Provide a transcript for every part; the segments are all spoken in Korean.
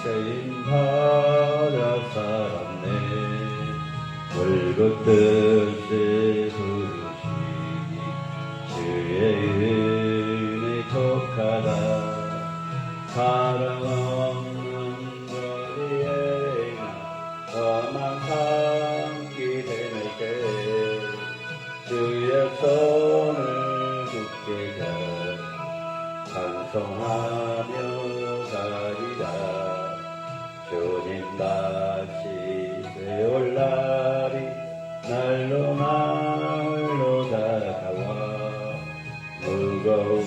세임받아 살았네. 물붓듯이 부르시니 주의 은혜 족하다. 사랑 없는 거리에 나 험한 산길에 낼게. 주의 손을 굳게 잡 찬송하며 가리라. 주님 다시 되올 날이 날로 다가와. 무거운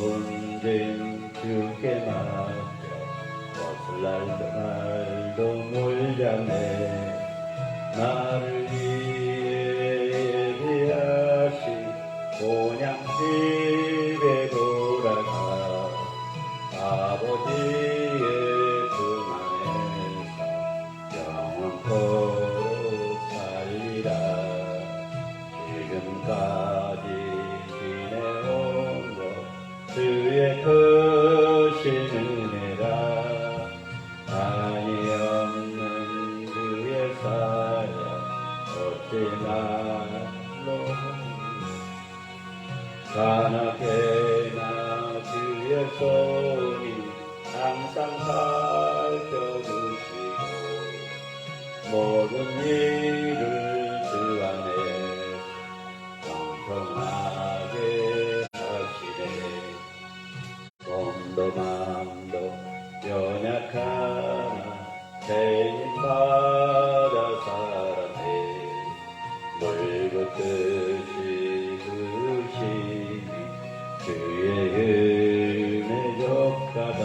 짐 주께 맡겨 날도 몰자네. 나를 위해 예비하신 본향집에 돌아가. 아버지의 품 안에서 영원토록 살리라. 지금까지 지내온 것 주의 크신 은혜라. 한이 없는 주의 사랑 어찌 날로 가나게나 주의 손이 항상 살펴주시고 모든 일을 주 안에 공평하게 하시네. 몸도 마음도 연약하나 세임받아 살았네. 물붓듯이 부르시니 주의 은혜 족하다.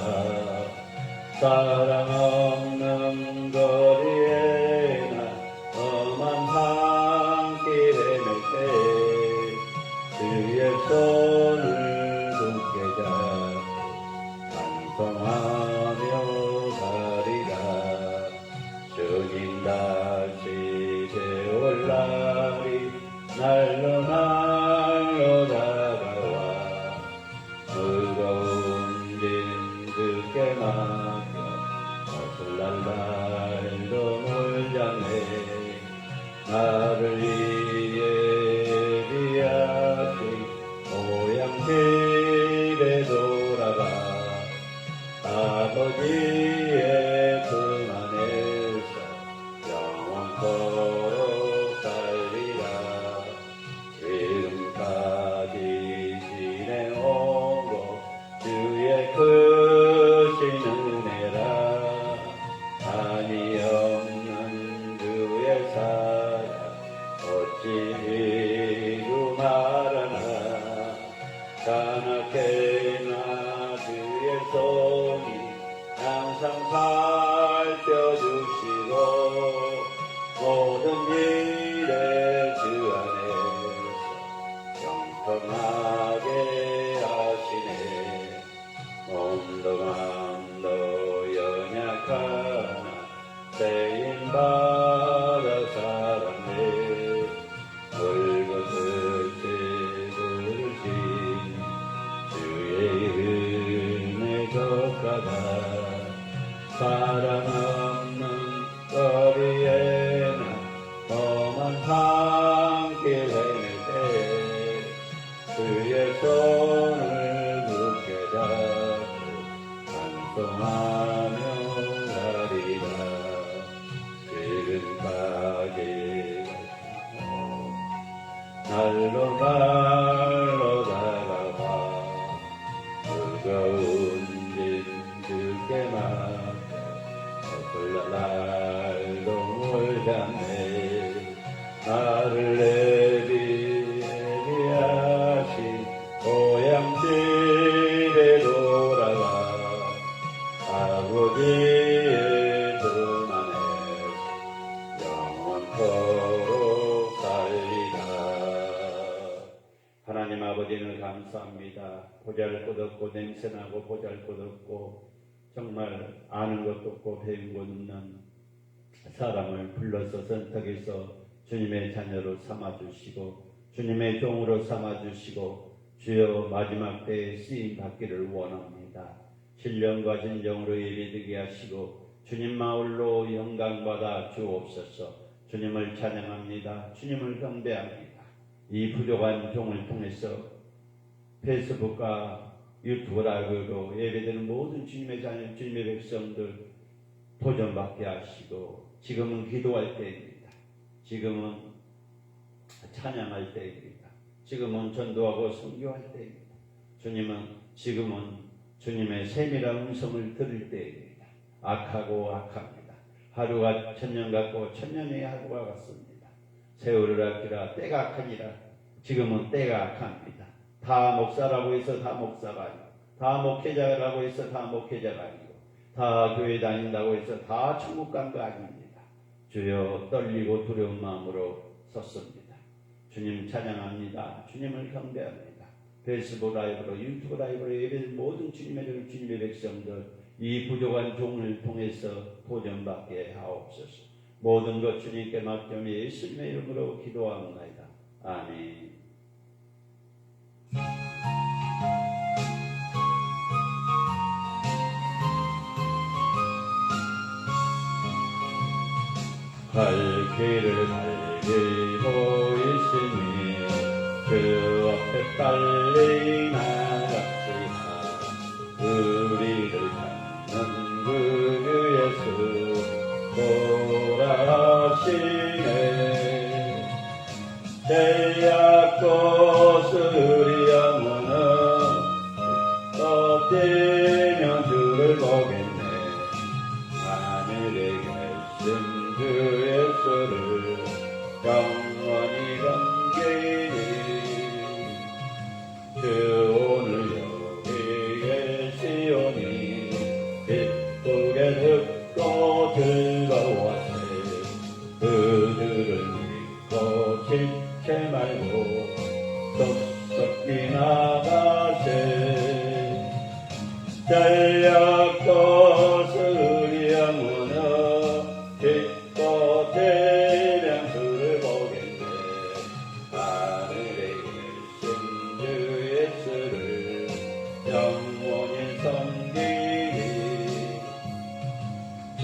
사랑 없는 거리에 나 험한 산길에 낼때 주의 손을 굳게 잡고 찬송하며 가리라. 주님 다시 되올 날이 날로 다가와. 무거운 짐 주께 맡겨 어슬날 날도 몰자네. 나를 위해 예비하신 고향집에 돌아가. 아버지의 품 안에서 영원토록 살리라. 지금까지 지내온 것 주의 크신 은혜라. 한이 없는 주의 사랑 어찌 이루 말하나. 가나케나 주의 손이 항상 살펴주시고 모든 일에 주 안에서 영통하게 하시네. 몸도 마음도 연약하나 세임받아 살았네. 물붓듯이 부르신 주의 은혜 족하다. 사랑 없는 거리에 나 험한 산길 헤맬 때 주의 손을 굳게 잡고 찬송하며 가리라. 지금까지 날로 다가가. 무거운 짐 주께 맡겨 어슬날 날도 몰자네. 나를 예비하신 고향집에 돌아가. 아버지의 품 안에서 영원토록 살리라. 하나님 아버지는 감사합니다. 보잘것없고 냄새나고 보잘것없고 정말 아는 것도 없고 배운 것 없는 사람을 불러서 선택해서 주님의 자녀로 삼아주시고 주님의 종으로 삼아주시고 주여 마지막 때에 쓰임 받기를 원합니다. 신령과 진정으로 예배드리게 하시고 주님 마을로 영광받아 주옵소서. 주님을 찬양합니다. 주님을 경배합니다. 이 부족한 종을 통해서 페이스북과 유튜브 라이브로 예배드리는 모든 주님의 자녀, 주님의 백성들 도전받게 하시고 지금은 기도할 때입니다. 지금은 찬양할 때입니다. 지금은 전도하고 선교할 때입니다. 주님은 지금은 주님의 세밀한 음성을 들을 때입니다. 악하고 악합니다. 하루가 천년 같고 천년의 하루가 같습니다. 세월을 아끼라 때가 악하니라. 지금은 때가 악합니다. 다 목사라고 해서 다 목사가 아니고, 다 목회자라고 해서 다 목회자가 아니고, 다 교회 다닌다고 해서 다 천국 간 거 아닙니다. 주여 떨리고 두려운 마음으로 섰습니다. 주님 찬양합니다. 주님을 경배합니다. 페이스북 라이브로 유튜브 라이브로 예배드린 모든 주님의 백성들 이 부족한 종을 통해서 도전받게 하옵소서. 모든 것 주님께 맡겨 예수님의 이름으로 기도합니다. 아멘. 갈 길을 달리 보이시니 그 앞에 빨리 나갑시다. 우리를 찾는 그 예수 돌아가시네. 제약고 수리 영혼은 떠뛰면 주를 보겠네. 하늘에 계신 그 예수를 영원히 섬기니 주 오늘 여기 계시오니 기쁘게 듣고 즐거워하세. 그들을 믿고 지체 말고 섭섭히 나가세. 전략도 수리 영혼은 기뻐 대량 주를 보겠네. 하늘에 계신 주 예수를 영원히 섬기니 주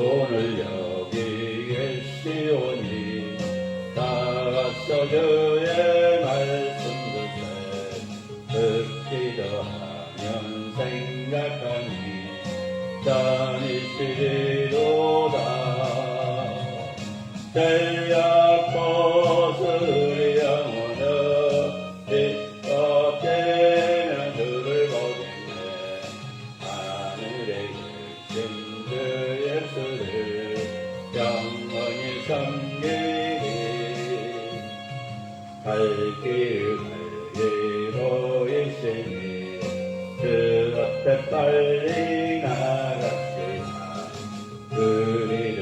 오늘 여기 계시오니 나가서 주의 말씀 듣기도 하면 생각하니 다니시리로다. 전략고 수리 영혼은 기뻐 되면 주를 보겠네. 하늘에 계신 주 예수를 영원히 섬기니 갈 길 달리 보이시니 그 앞에 빨리 나갑시다. 우리를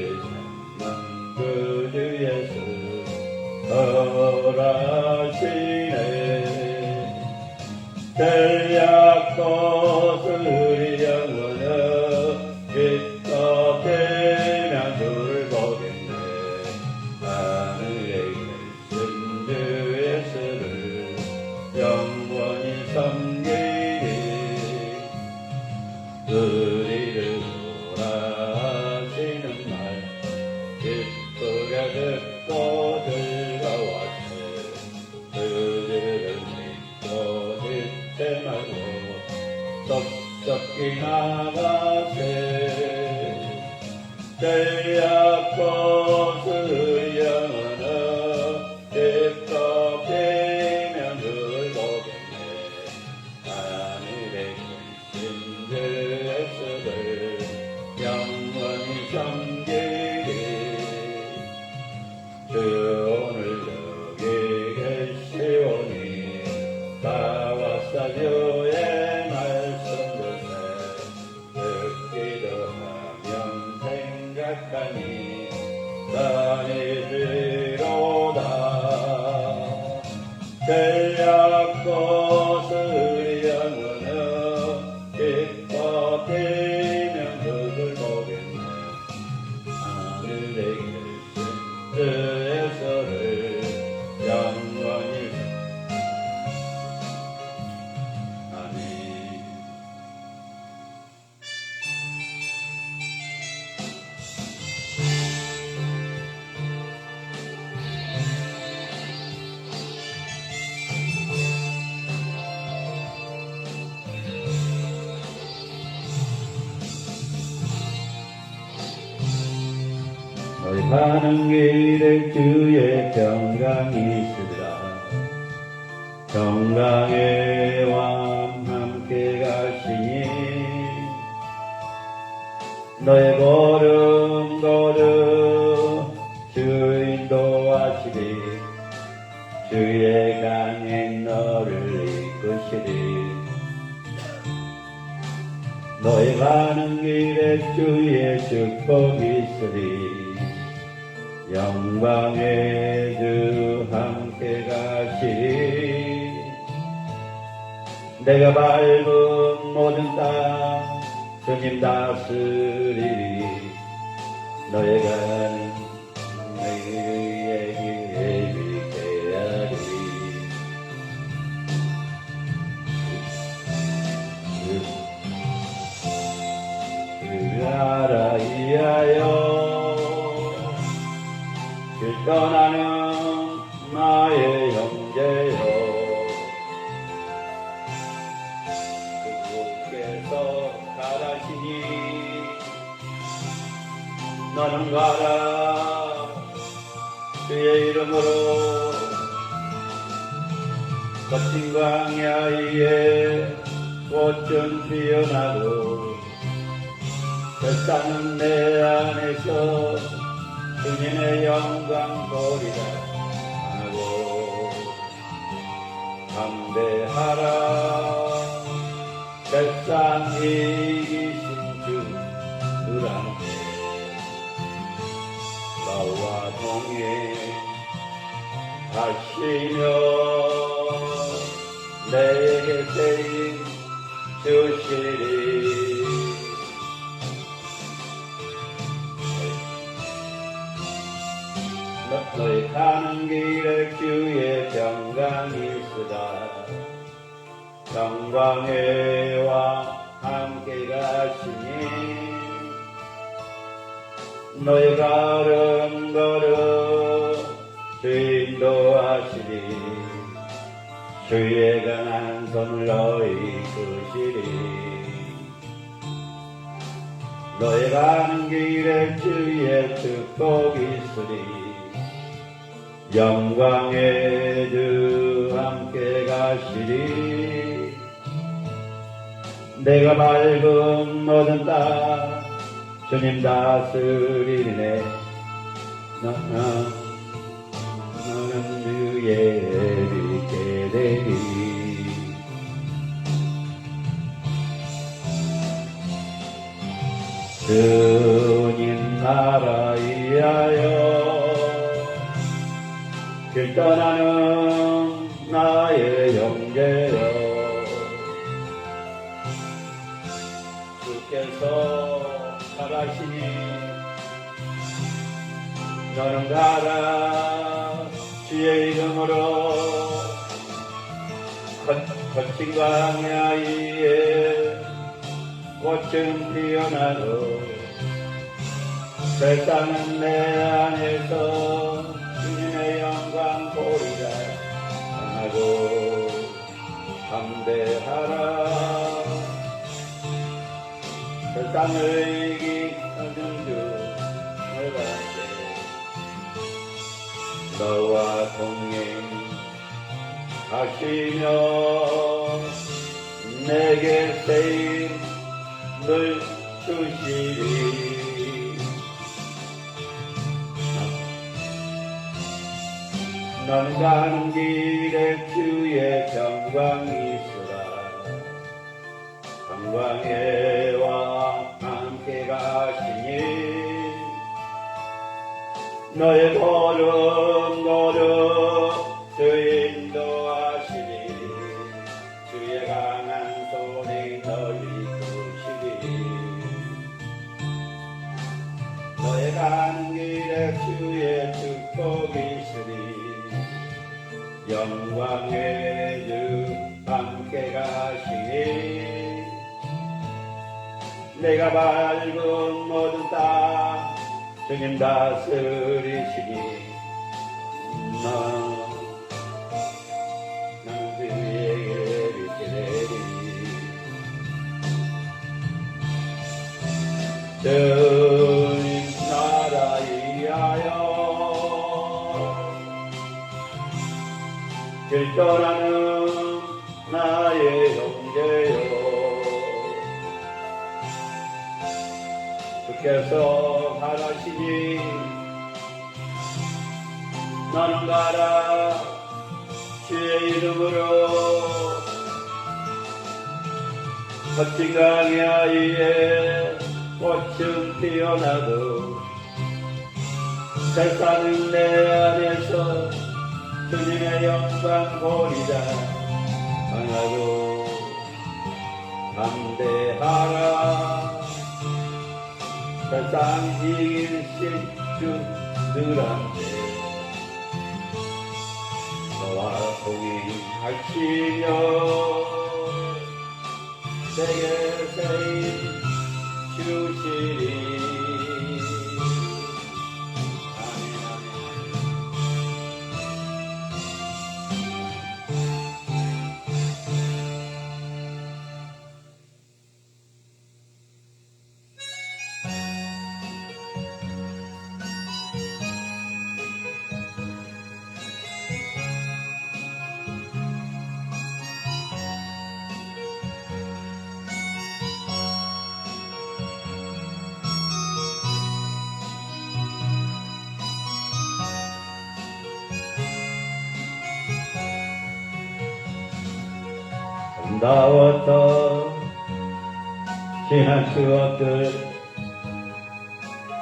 찾는 그 주 예수 돌아가시네. 전략고 수리 영혼은 기뻐 되면 주를 보겠네. 하늘에 계신 주 예수를 영원히 섬기니 우리를 돌아가시는 날 기쁘게 듣고 즐거워하세. 그들을 믿고 듣지 말고 섭섭히 나가세. 전략고 수리 영혼은 기뻐 되면 주를 보겠네. 하늘에 계신 주 예수를 영원히 섬기니 주 오늘 여기 계시오니 나와서 주의 말씀 듣기도 하면 생각하니 다니시리로다. 전략고 수리 영혼은 기뻐 되면 주를 보겠네. 하늘에 계신 주 예수를 영원히 아멘. 너희 가는 길에 주의 평강이 있으리라. 평강의 왕 함께 가시니 너의 걸음 주 인도하시리. 주의 강에 너를 이끄시리. 너희 가는 길에 주의 축복이 있으리. 영광의 주 함께 가시리. 내가 밟은 모든 땅 주님 다스리리. 너의 가는 너희의 길에 하리. 그 나라 위하여 길 떠나는 나의 형제여, 그분께서 가라시니 너는 가라. 주의 이름으로 거친 광야 위에 꽃은 피어나고 세상은 내 안에서 주님의 영광 보리라 하고 담대하라. 세상 이기신 주들한테 나와 동행하시며 내게 세임 주시리. 너희 가는 길에 주의 평강이 있으라. 평강의 왕 함께 가시니 너희 걸음 주 인도하시리. 주의 강한 손을 너희 이끄시리. 너희 가는 길에 주의 축복이 있으리. 영광의 주 함께 가시리. 내가 맑은 모든 땅 주님 다스리네. 너는 주의 빛이 되리. 주님 나라 위하여 길 떠나는 나의 형제여, 주께서 가라시니 너는 가라. 주의 이름으로 거친 광야 위에 꽃은 피어나고 세상은 내 안에서 주님의 영광 보리라 하고 담대하라. 세상을 이기는 주 너희한테 너와 동행하시며 내게 세임을 주시리. 넌 가는 길에 주의 평강이 있으라. 평강의 왕 함께 가시니 너의 걸음 주 인도하시니 주의 강한 손이 널 이끄시니 너의 가는 길에 주의 축복이 있으니 영광의 주 함께 가시니 내가 밟은 모든 땅 주님 다스리시니 나는 주에게 빛이 되리. 주님 나라 위하여 떠나는 나의 형제여, 주께서 가라시니 너는 가라. 주의 이름으로 거친 강야위에 꽃은 피어나도 세상은 내 안에서 주님의 영광 보리라. 강하고 담대하라. 세상 이기신 주들한테 너와 동행하시며 내게 세임 주시리. 아름다웠던 지난 추억들,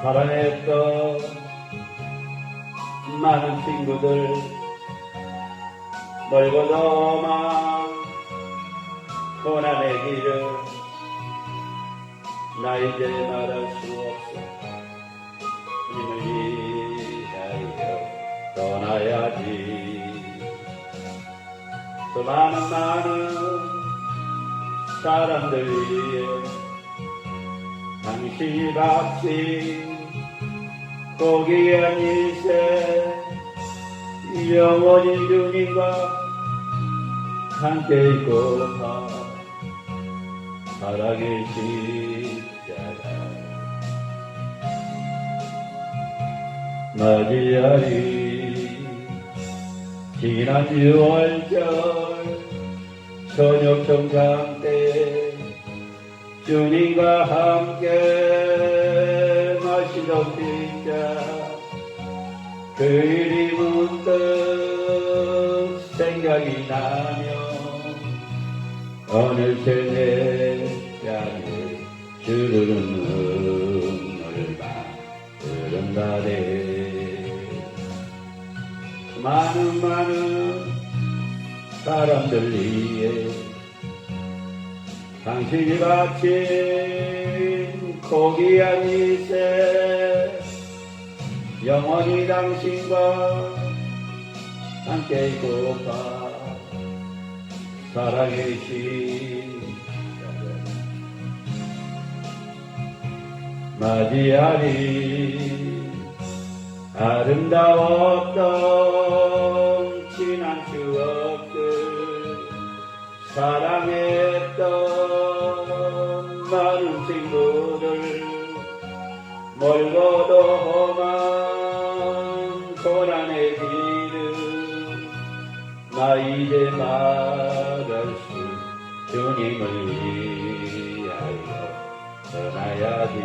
사랑했던 많은 친구들, 멀고도 먼 고난의 길을 나 이제 말할 수 없어. 주님을 위하여 떠나야지. 또 많은 사람들 위해 당신이 바친 고귀한 일세 영원히 주님과 함께 있고파 사랑의 십자가 맞이하리. 지난 6월절 저녁 정상 때 주님과 함께 마시던 빈잔, 그 일이 문득 생각이 나며 어느새 내 뺨에 주르는 눈물만 흐른다네. 많은 사람들 위해 당신이 바친 고귀한 이세 영원히 당신과 함께 있고파 사랑의 십자가 맞이하리. 아름다웠던 지난 추억들, 사랑했던 많은 친구들, 멀고도 험한 고난의 길을 나 이제 말할 수 주님을 위하여 떠나야지.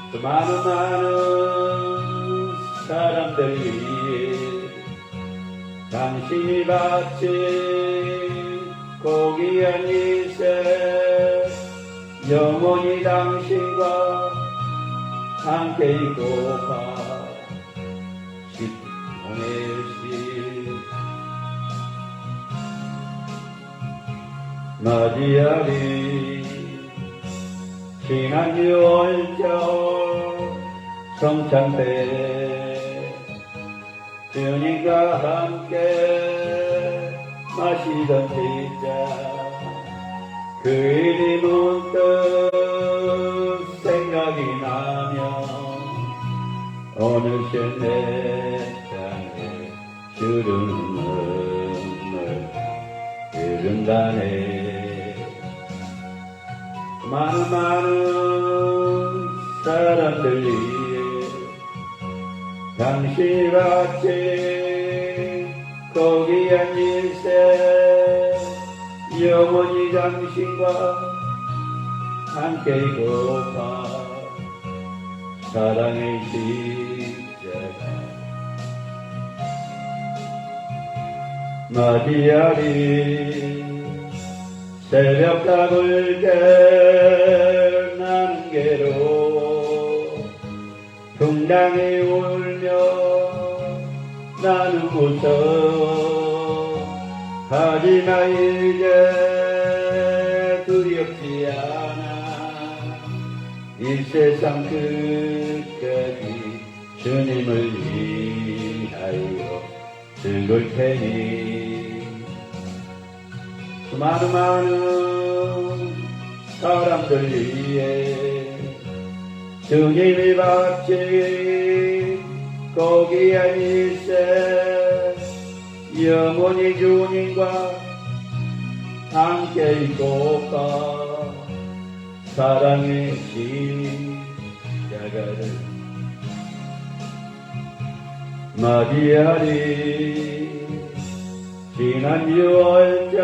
그 많은 사람들 위해 당신이 바친 고귀한 일세 영원히 당신과 함께 있고파 오늘씩 맞이하리. 지난 6월절 성찬 때 주님과 함께 마시던 빈잔, 그 일이 문득 생각이 나며 어느새 내 뺨에 주르는 눈물 흐른다네. 많은 사람들 위해 당신이 바친 고귀한 일세 영원히 당신과 함께이고파 사랑의 십자가 마리아리 새벽닭을 깨 나는 괴로 풍랑이 울며 나는 웃어 하지만 이제 두렵지 않아 이 세상 끝까지 주님을 위하여 죽을 테니 수많은 사람들 위해 주님이 바친 고귀한 일세 영원히 주님과 함께 있고파 사랑의 십자가를 맞이하리 지난 6월절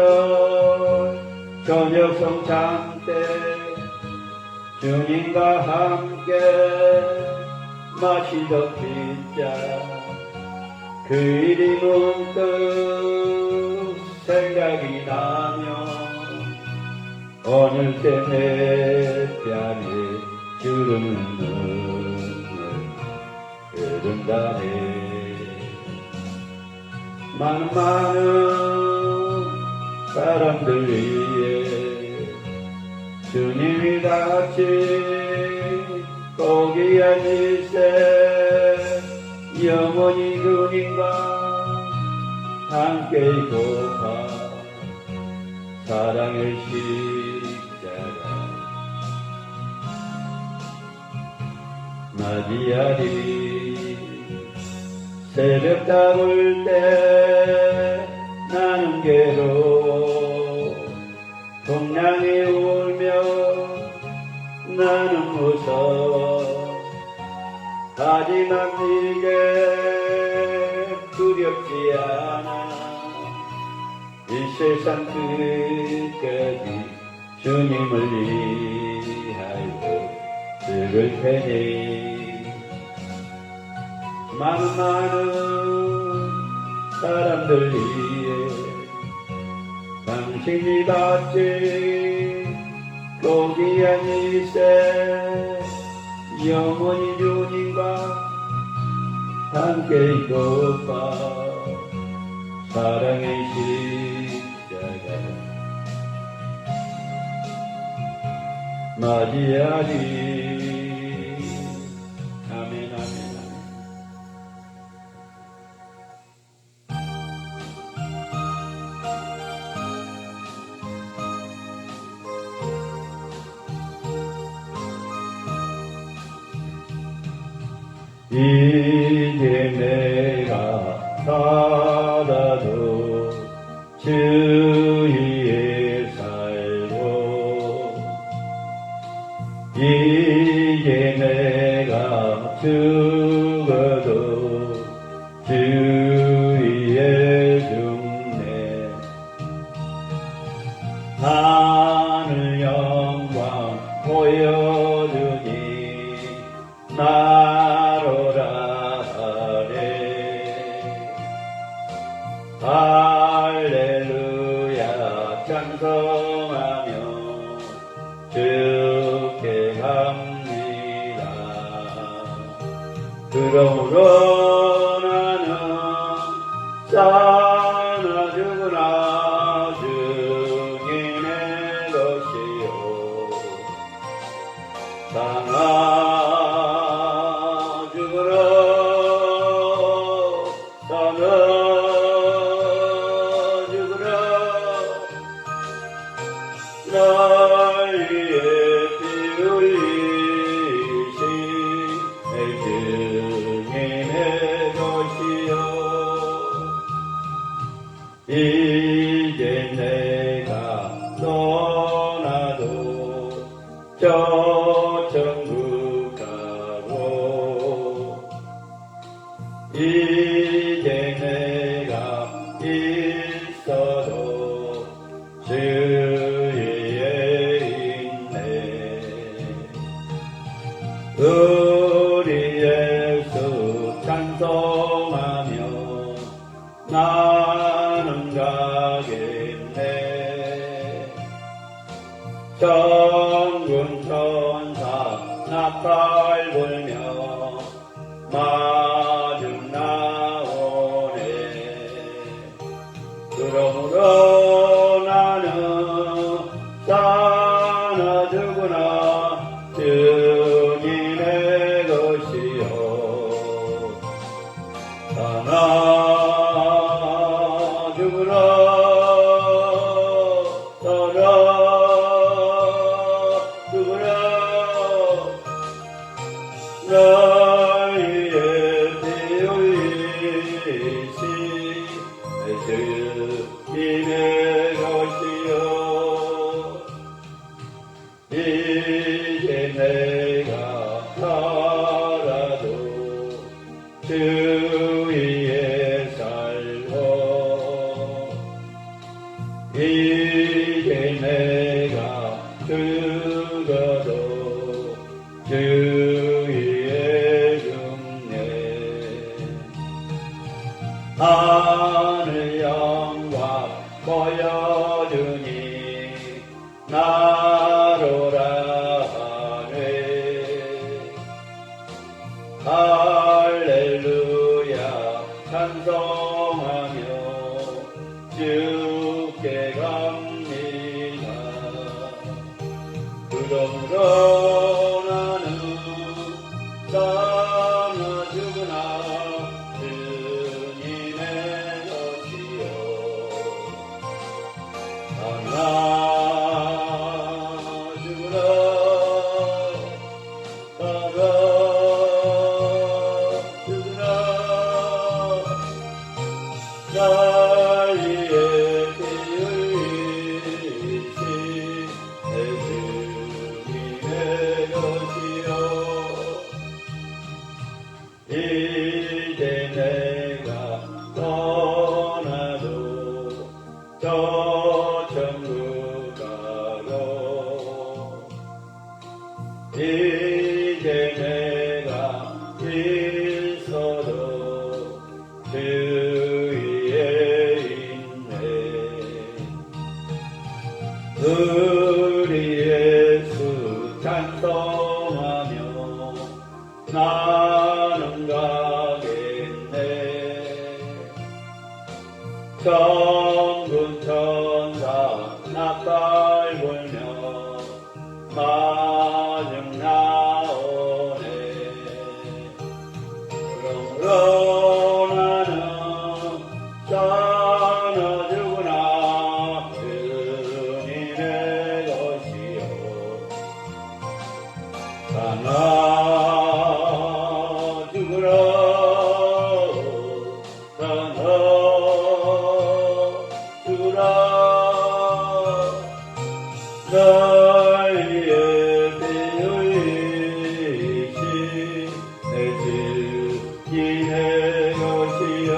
저녁 성찬 때 주님과 함께 마시던 빗자 그 일이 문득 생각이 나며 어느새 내 뺨에 주르는 눈물 흐른다네 많은 사람들 위해 주님이 같이 고귀한 일세 영원히 주님과 함께 있고파 사랑의 십자가 맞이하리 새벽 다울 때 나는 괴로 풍랑이 울며 나는 무서워 하지만 이제 두렵지 않아 이 세상 끝까지 주님을 위하여 죽을 테니 많은 사람들 위해 당신이 바친 고귀한 일세 영원히 주님과 함께 있고파 사랑의 십자가 맞이하리 아멘 아멘 아멘 이제 내가 살아도 주 위에 살고 이제 내가 죽어도 주 위에 죽네 하늘 영광 보여주니 나로라 하네 할렐루야 찬송하며 주께 합니다 그러므로 나는 사나 죽으나 주님의 것이요 사나 날 위해 피 흘리신 내 주님의 것이요 이제 내가 떠나도 저 천국 가고 이제 내가 이 우리 예수 찬송하며 나는 가겠네. 천군 천사 나팔 불며 마중 나오네. 그러므로 나는 사나 죽으나 주님의 것이요 사나 죽으나 사나 죽으나 나의 피울리시 주님의 것이요 이제 내가 살아도 주 위에 살고 이제 내가 죽어도 주 위에 죽네. 하늘 영광 보여주니 나로라 하네. 할렐루야 찬송하며 주께 갑니다. 그러므로 나는 사나 죽으나 주님의 것이요 사나 죽으나 사나 죽으나 나의 피 흘리신 주님의 것이요 이제 내가 떠나도 저 천국 가고 이제 내가 있어도 주 위에 있네. 우리 예수 찬송하며 나는 가겠네. 천군 천사 나팔 불며 마중 나오네. 그러므로 나는 사나 죽으나 주님의 것이요 사나 죽으나 사나 죽으나 나의 피 흘리신 주님의 것이요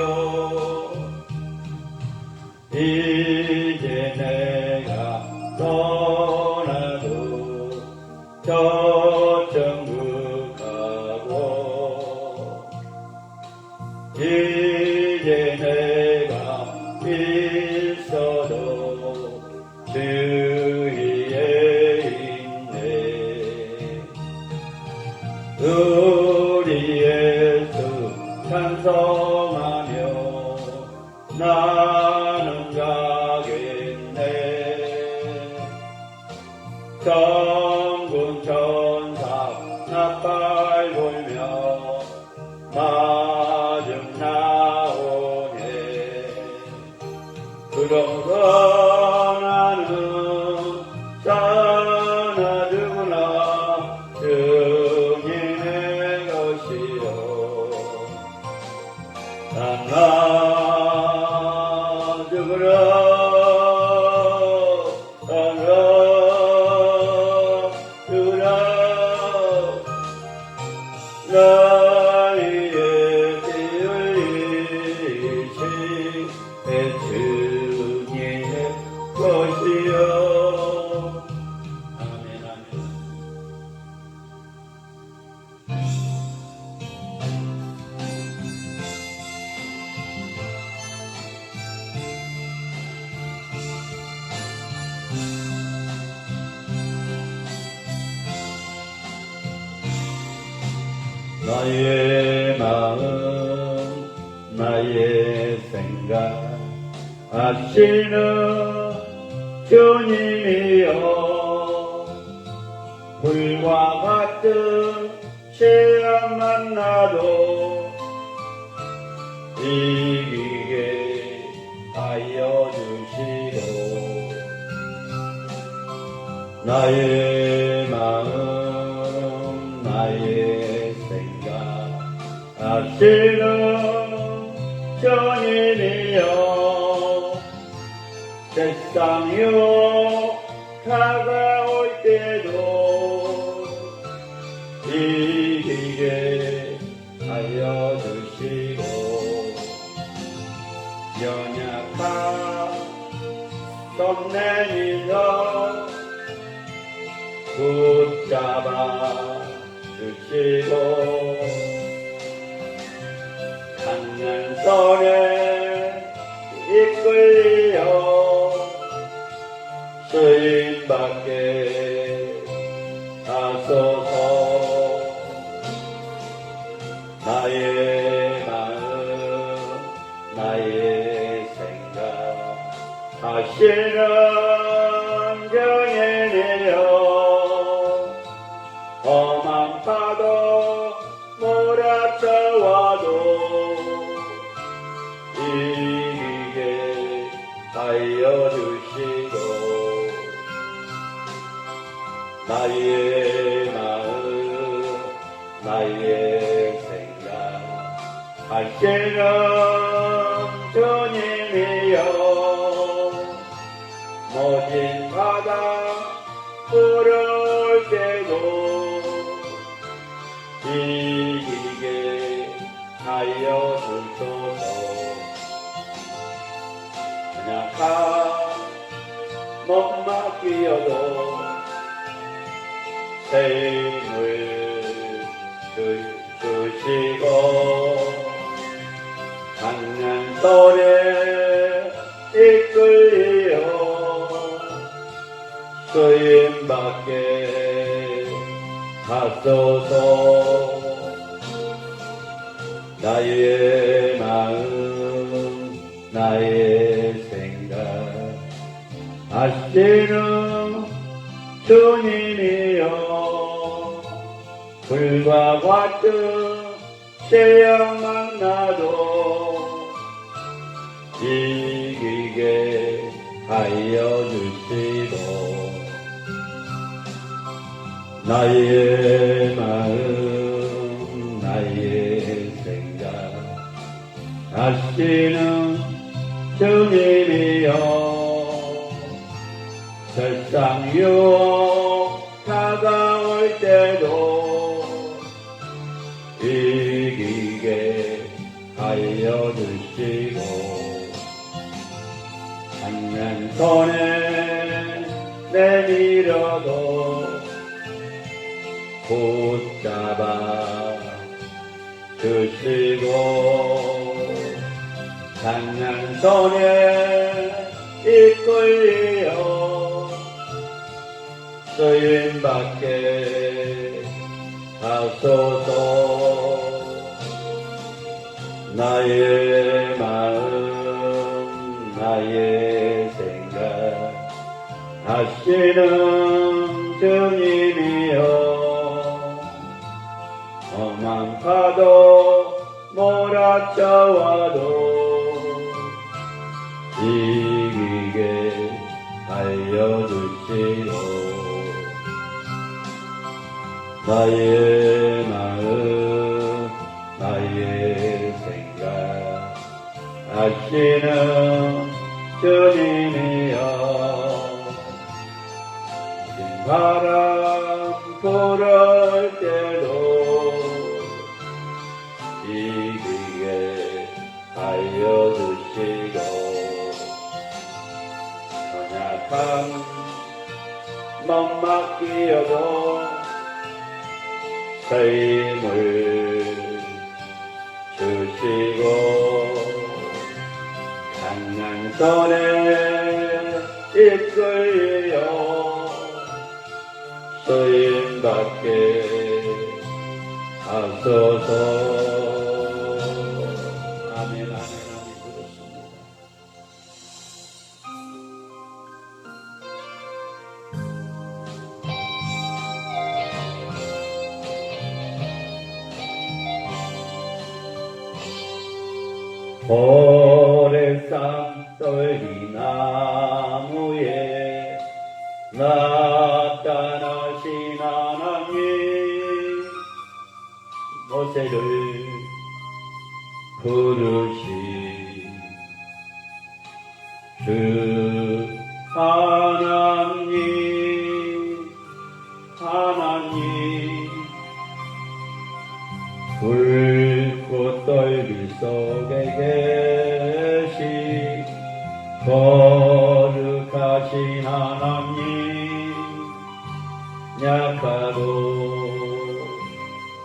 이제 내가 떠나도 저 천국 가고 이제 내가 있어도 주 위에 있네. 우리 예수 찬송하며 나는 가겠네. 천군 천사 나팔 불며 마중 나오네. 그러므로 나는 사나 죽으나 주님의 것이요 사나 죽으나 사나 죽으나 나의 마음 나의 생각 아시는 주님이여 불과 같은 시험 만나도 이기게 하여 주시고 나의 마음 나의 생각 아시는 주님이여 세상 다가올 때도 이기게 하여 주시고 연약한 손 내밀어 붙잡아 주시고 강한 손에 이끌려 쓰임받게 하소서 나의 마음 나의 생각 하시는 주님이여 험한 파도 몰아쳐와도 이기게 하여 주시고 나의 마음 나의 생각 하시는 주님이여 모진 바다 부를 때도 이기게 하여 주소서 연약한 몸만 끼어도 새 힘을 주시고 강한 손에 이끌려 쓰임받게 하소서 나의 마음 나의 생각 아시는 주님이여 불과 같은 시험 만나도 이기게 하여 주시고 나의 마음 나의 생각 아시는 주님이여 세상 유혹 다가올 때도 이기게 하여 주시고 강한 손에 내밀어도 붙잡아 주시고 강한 손에 이끌려 쓰임받게 하소서 나의 마음 나의 생각 하시는 주님이여 험한 파도 몰아쳐와도 이기게 하여 주시고 나의 마음 나의 생각 아시는 주님이여 바람 불을 때도 이기게 하여 주시고 연약한 몸 맡기어도 새 힘을 주시고 강한 손에 이끌려 쓰임받게 하소서. 아멘, 아멘, 아멘. 그렇습니다. 고래산 떨기 나무에 나타나신 하나님, 모세를 부르신 주 하나님, 하나님, 불꽃 떨기 속에 계신 거룩하신 하나님, 약하고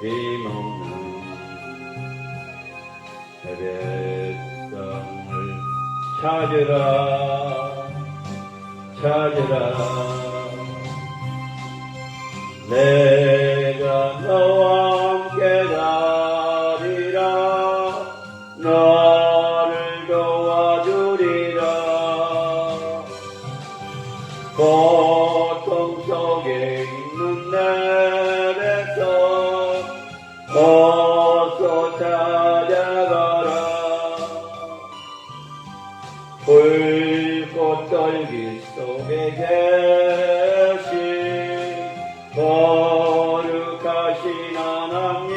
힘없는 백성을 찾으라, 찾으라. 내가 너와 함께 가리라, 너를 도와주리라. 고통 속에 있는 내 백성 어서 찾아가라. 불꽃 떨기 속에 계신 거룩하신 하나님,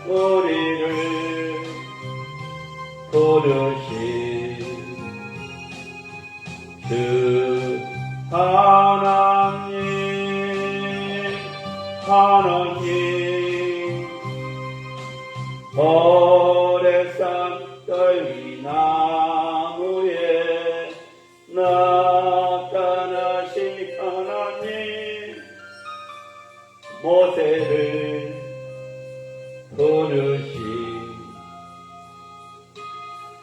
우리를 부르신 주 하나님, 하나님, 고래산 떨기 나무에 나타나신 하나님, 모세를 부르신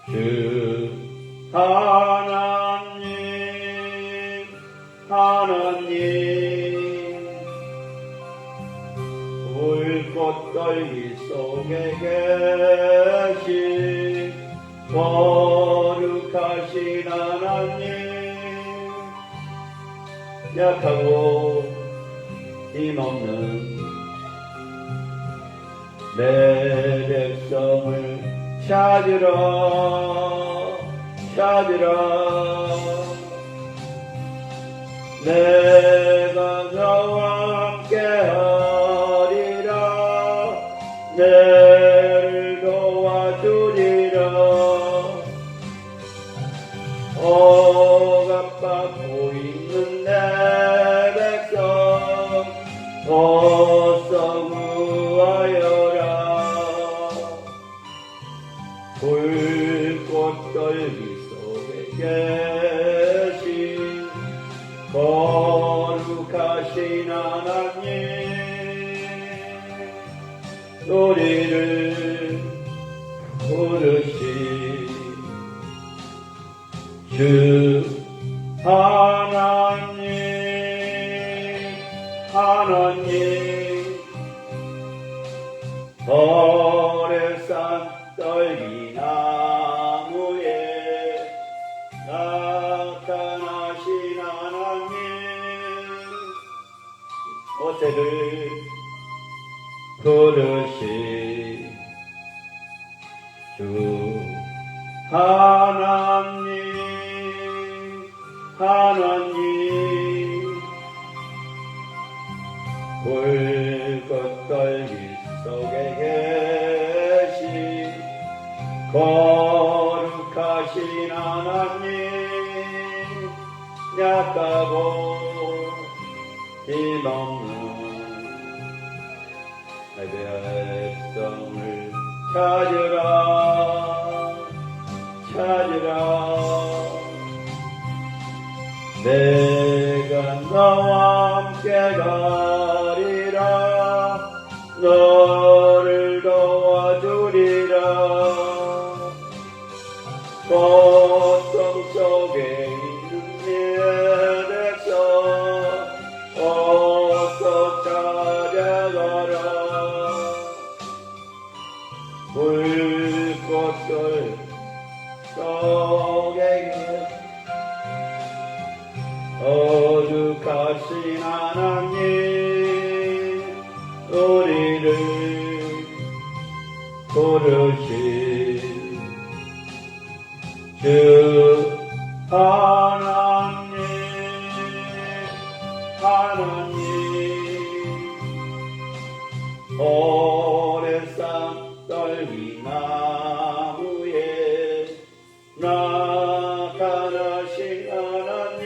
주 하나님, 하나님, 불꽃 떨기 속에 계신 거룩하신 하나님, 약하고 힘없는 내 백성을 찾으라, 찾으라. 내가 너와 함께 하리라, 너를 도와주리라. 억압받고 있는 내 백성 어서 구하여라. 불꽃 떨기 속에 계신 거룩하신 하나님, 우리를 부르신 주 하나님, 하나님, 고래산 떨기 나무에 나타나신 하나님, 모세를 부르신 주 하나님, 하나님, 불꽃 떨기 속에 계신 거룩하신 하나님, 약하고 힘없는 내 백성을 찾으라, 찾으라. 내가 너와 함께 가리라, 너를 도와주리라. 고통 속에 있는 내 백성 어서 찾아가라. 부르신 주 하나님 하나님 오래산 떨기나무에 나타나신 하나님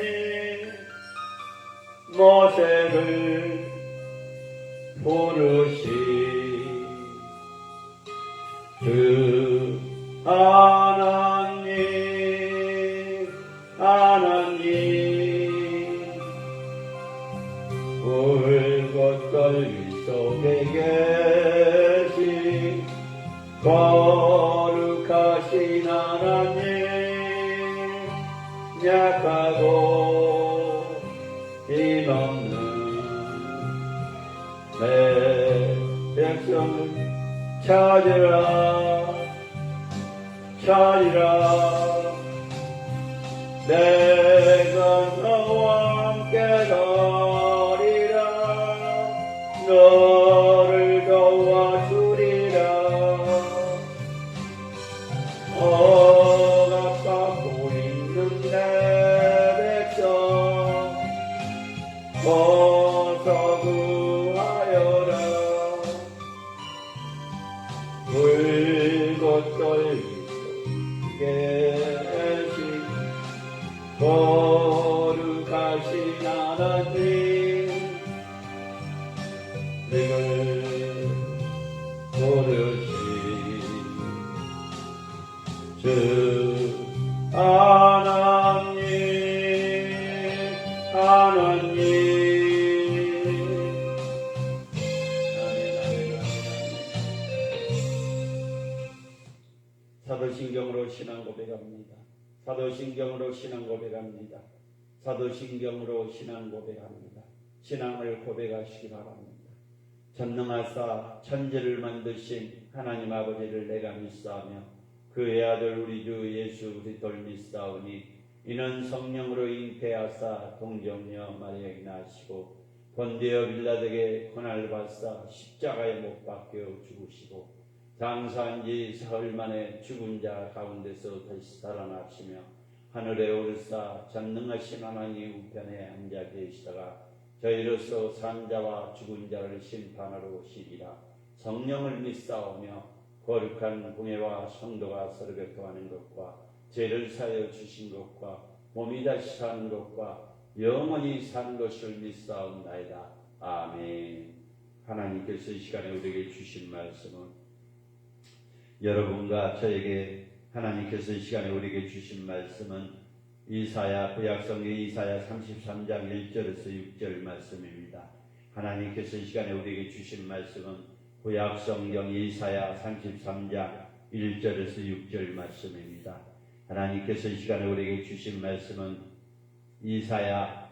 모세를 부르신 주 하나님 하나님 붉은 떨기 속에 계신 거룩하신 하나님 약하고 힘없는 내 백성을 찾으라 찾으라 내가 너와 함께 가리라 너를 도와주리라 억압받고 있는 내 백성 어서 구하여라 붉은 떨기 계신 거룩하신 하나님 내가 부르신 주 하나님 하나님 사도신경으로 신앙 고백합니다. 사도신경으로 신앙 고백합니다. 사도신경으로 신앙 고백합니다. 신앙을 고백하시기 바랍니다. 전능하사 천지를 만드신 하나님 아버지를 내가 믿사오며 그의 아들 우리 주 예수 그리스도를 믿사오니 이는 성령으로 잉태하사 동정녀 마리아에게 나시고 본디오 빌라에게 고난을 받사 십자가에 못 박혀 죽으시고 장사한 지 사흘 만에 죽은 자 가운데서 다시 살아나시며 하늘에 오르사 전능하신 하나님 우편에 앉아 계시다가 저희로서 산 자와 죽은 자를 심판하러 오시리라. 성령을 믿사오며 거룩한 공예와 성도가 서로 교통하는 것과 죄를 사하여 주신 것과 몸이 다시 사는 것과 영원히 사는 것을 믿사옵나이다. 아멘. 하나님께서 이 시간에 우리에게 주신 말씀은 여러분과 저에게 하나님께서 이 시간에 우리에게 주신 말씀은 이사야 구약성경 이사야 33장 1절에서 6절 말씀입니다. 하나님께서 이 시간에 우리에게 주신 말씀은 구약성경 이사야 33장 1절에서 6절 말씀입니다. 하나님께서 이 시간에 우리에게 주신 말씀은 이사야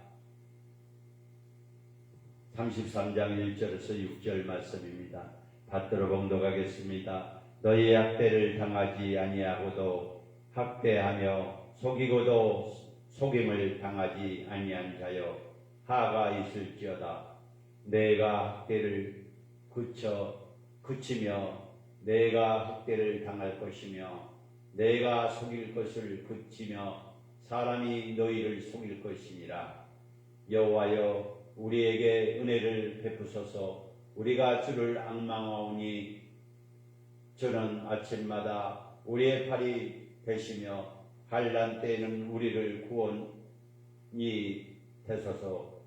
33장 1절에서 6절 말씀입니다. 받들어 봉독하겠습니다. 너희 학대를 당하지 아니하고도 학대하며 속이고도 속임을 당하지 아니한 자여 하가 있을지어다. 내가 학대를 그치며 내가 학대를 당할 것이며 내가 속일 것을 그치며 사람이 너희를 속일 것이니라. 여호와여 우리에게 은혜를 베푸소서. 우리가 주를 앙망하오니 주는 아침마다 우리의 팔이 되시며 환난 때에는 우리를 구원이 되소서.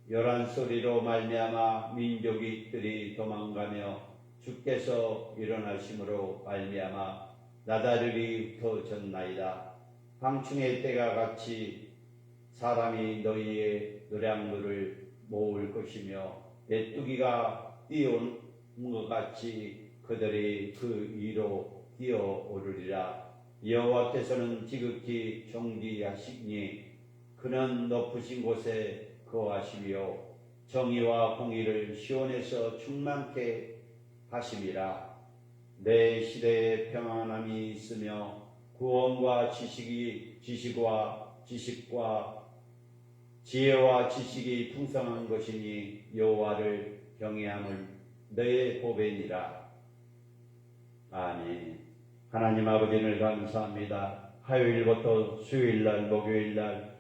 요란 소리로 말미암아 민족들이 도망가며 주께서 일어나심으로 말미암아 나다들이 흩어졌나이다. 황충의 때가 같이 사람이 너희의 노량물을 모을 것이며 메뚜기가 뛰어온 것 같이 그들이 그 위로 뛰어오르리라. 여호와께서는 지극히 존귀하시니 그는 높으신 곳에 거하시며 정의와 공의를 시온에서 충만케 하심이라. 내 시대에 평안함이 있으며 구원과 지식과 지혜와 지식이 풍성한 것이니 여호와를 경외함을 너의 보배니라. 아멘. 하나님 아버지를 감사합니다. 화요일부터 수요일날, 목요일날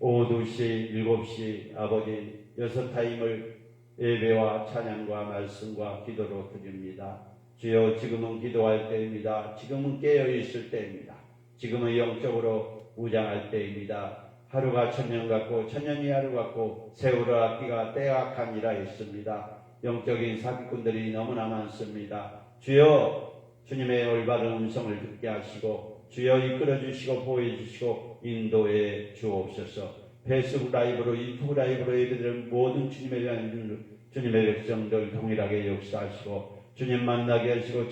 오후 2시, 7시 아버지 6타임을 예배와 찬양과 말씀과 기도로 드립니다. 주여, 지금은 기도할 때입니다. 지금은 깨어있을 때입니다. 지금은 영적으로 무장할 때입니다. 하루가 천년 같고 천년이 하루 같고 세월을 아끼가 때악하니라 했습니다. 영적인 사기꾼들이 너무나 많습니다. 주여, 주님의 올바른 음성을 듣게 하시고 주여 이끌어주시고 보호해주시고 인도해 주옵소서. 페이스북 라이브로 유튜브 라이브로 예배드리는 모든 주님의 백성들 동일하게 역사하시고 주님 만나게 하시고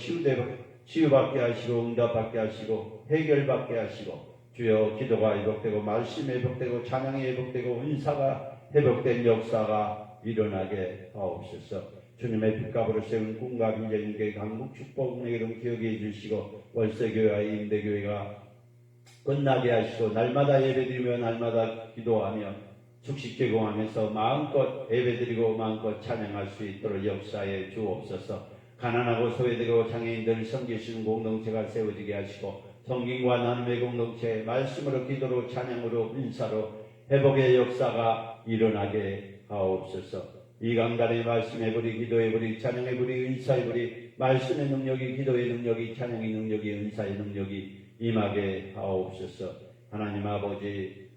치유받게 하시고 응답받게 하시고 해결받게 하시고 주여, 기도가 회복되고 말씀이 회복되고 찬양이 회복되고 은사가 회복된 역사가 일어나게 하옵소서. 주님의 빛값으로 세운 꿈과 빈정교회 강국 축복은혜로 기억해 주시고 월세교회와 임대교회가 끝나게 하시고 날마다 예배드리며 날마다 기도하며 축식 제공하면서 마음껏 예배드리고 마음껏 찬양할 수 있도록 역사해 주옵소서. 가난하고 소외되고 장애인들을 섬기시는 공동체가 세워지게 하시고 성김과 나눔의 공동체 말씀으로 기도로 찬양으로 은사로 회복의 역사가 일어나게 하옵소서. 이 강단의 말씀의 불이 기도의 불이 찬양의 불이 은사의 불이 말씀의 능력이 기도의 능력이 찬양의 능력이 은사의 능력이 임하게 하옵소서. 하나님 아버지,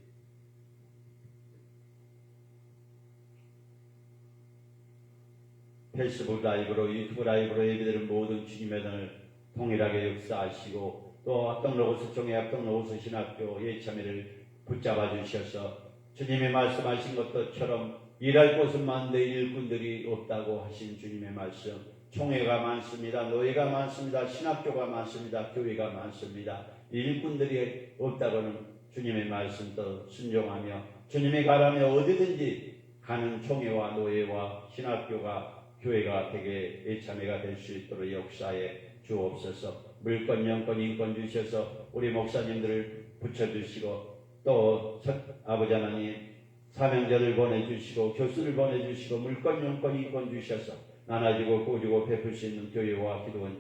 페이스북 라이브로 유튜브 라이브로 예배드리는 모든 주님의 은혜를 동일하게 역사하시고 또 합동로고스 종의 합동로고스 신학교 예참회를 붙잡아 주셔서 주님이 말씀하신 것처럼 일할 곳은 많은데 일꾼들이 없다고 하신 주님의 말씀, 총회가 많습니다. 노예가 많습니다. 신학교가 많습니다. 교회가 많습니다. 일꾼들이 없다고는 주님의 말씀도 순종하며 주님이 가라며 어디든지 가는 총회와 노예와 신학교가 교회가 되게 예참회가 될 수 있도록 역사에 주옵소서. 물권, 영권, 인권 주셔서 우리 목사님들을 붙여주시고 또 아버지 하나님 사명자를 보내주시고 교수를 보내주시고 물권, 영권, 인권 주셔서 나눠지고 꾸지고 베풀 수 있는 교회와 기도원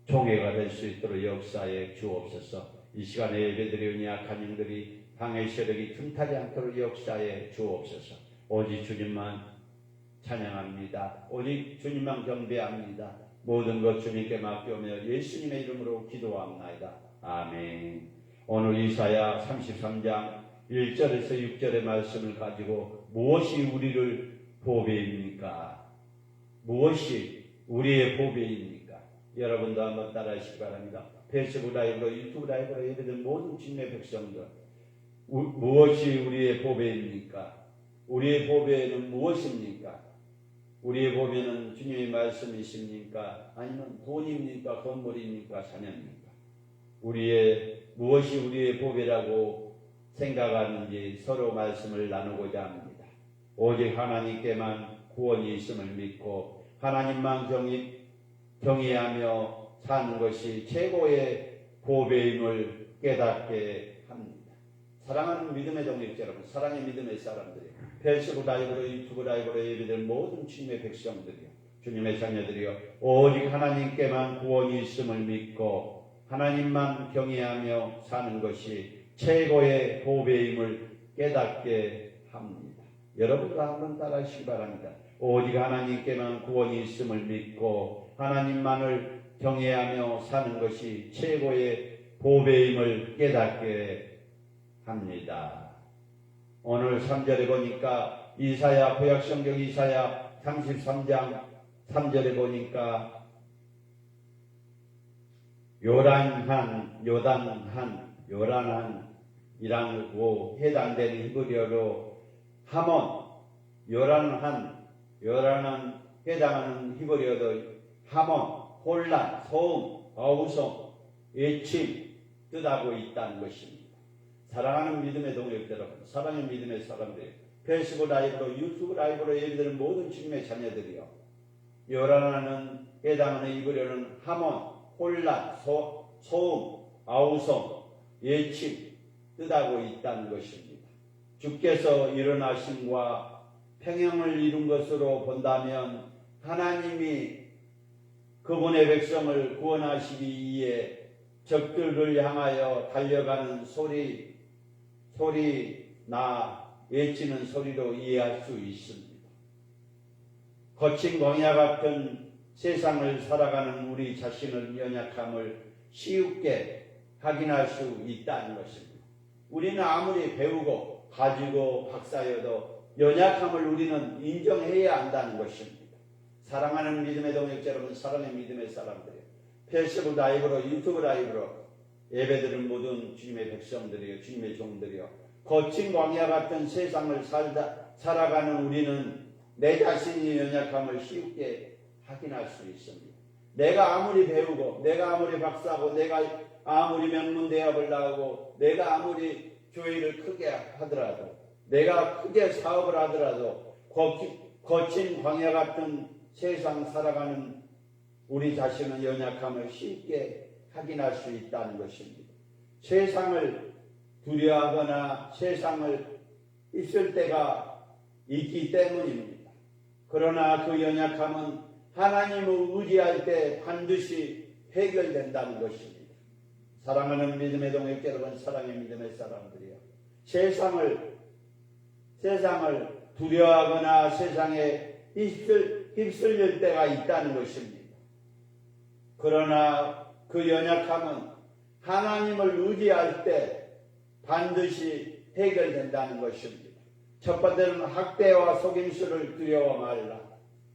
총회가 될 수 있도록 역사에 주옵소서. 이 시간에 예배드리는 약한 영들이 방해 세력이 틈타지 않도록 역사에 주옵소서. 오직 주님만 찬양합니다. 오직 주님만 경배합니다. 모든 것 주님께 맡겨오며 예수님의 이름으로 기도합나이다. 아멘. 오늘 이사야 33장 1절에서 6절의 말씀을 가지고 무엇이 우리를 보배입니까? 무엇이 우리의 보배입니까? 여러분도 한번 따라하시기 바랍니다. 페이스북 라이브로 유튜브 라이브로 예배드린 모든 주님의 백성들, 무엇이 우리의 보배입니까? 우리의 보배는 무엇입니까? 우리의 보배는 주님의 말씀이십니까? 아니면 돈입니까? 건물입니까? 자녀입니까? 무엇이 우리의 보배라고 생각하는지 서로 말씀을 나누고자 합니다. 오직 하나님께만 구원이 있음을 믿고 하나님만 경외하며 사는 것이 최고의 보배임을 깨닫게 합니다. 사랑하는 믿음의 동역자 여러분, 사랑의 믿음의 사람들이요, 페이스북 라이브로 유튜브 라이브로 예배드리는 모든 주님의 백성들이요, 주님의 자녀들이요, 오직 하나님께만 구원이 있음을 믿고 하나님만 경외하며 사는 것이 최고의 보배임을 깨닫게 합니다. 여러분도 한번 따라하시기 바랍니다. 오직 하나님께만 구원이 있음을 믿고 하나님만을 경외하며 사는 것이 최고의 보배임을 깨닫게 합니다. 오늘 3절에 보니까 이사야 구약성경 이사야 33장 3절에 보니까 요란한이라고 해당되는 히브리어로 하몬, 요란한 해당하는 히브리어도 하몬, 혼란, 소음, 어우성, 예침 뜻하고 있다는 것입니다. 사랑하는 믿음의 동역 여러분, 사랑의 믿음의 사람들, 페이스북 라이브로 유튜브 라이브로 예배드리는 모든 주님의 자녀들이요, 요란하는 해당하는 히브리어는 하몬, 혼란, 소음, 아우성, 예침 뜻하고 있다는 것입니다. 주께서 일어나심과 평형을 이룬 것으로 본다면 하나님이 그분의 백성을 구원하시기 위해 적들을 향하여 달려가는 소리나 외치는 소리로 이해할 수 있습니다. 거친 광야 같은 세상을 살아가는 우리 자신의 연약함을 쉽게 확인할 수 있다는 것입니다. 우리는 아무리 배우고 가지고 박사여도 연약함을 우리는 인정해야 한다는 것입니다. 사랑하는 믿음의 동역자 여러분, 사랑의 믿음의 사람들이요, 페이스북 라이브로, 유튜브 라이브로 예배드린 모든 주님의 백성들이요, 주님의 종들이요, 거친 광야 같은 세상을 살아가는 우리는 내 자신의 연약함을 쉽게 확인할 수 있습니다. 내가 아무리 배우고, 내가 아무리 박사고, 내가 아무리 명문대학을 나오고, 내가 아무리 교회를 크게 하더라도, 내가 크게 사업을 하더라도 거친 광야 같은 세상 살아가는 우리 자신의 연약함을 쉽게 확인할 수 있다는 것입니다. 세상을 두려워하거나 세상을 있을 때가 있기 때문입니다. 그러나 그 연약함은 하나님을 의지할 때 반드시 해결된다는 것입니다. 사랑하는 믿음의 동역자 여러분, 사랑의 믿음의 사람들이요, 세상을 두려워하거나 세상에 휩쓸릴 때가 있다는 것입니다. 그러나 그 연약함은 하나님을 의지할 때 반드시 해결된다는 것입니다. 첫 번째는 학대와 속임수를 두려워 말라.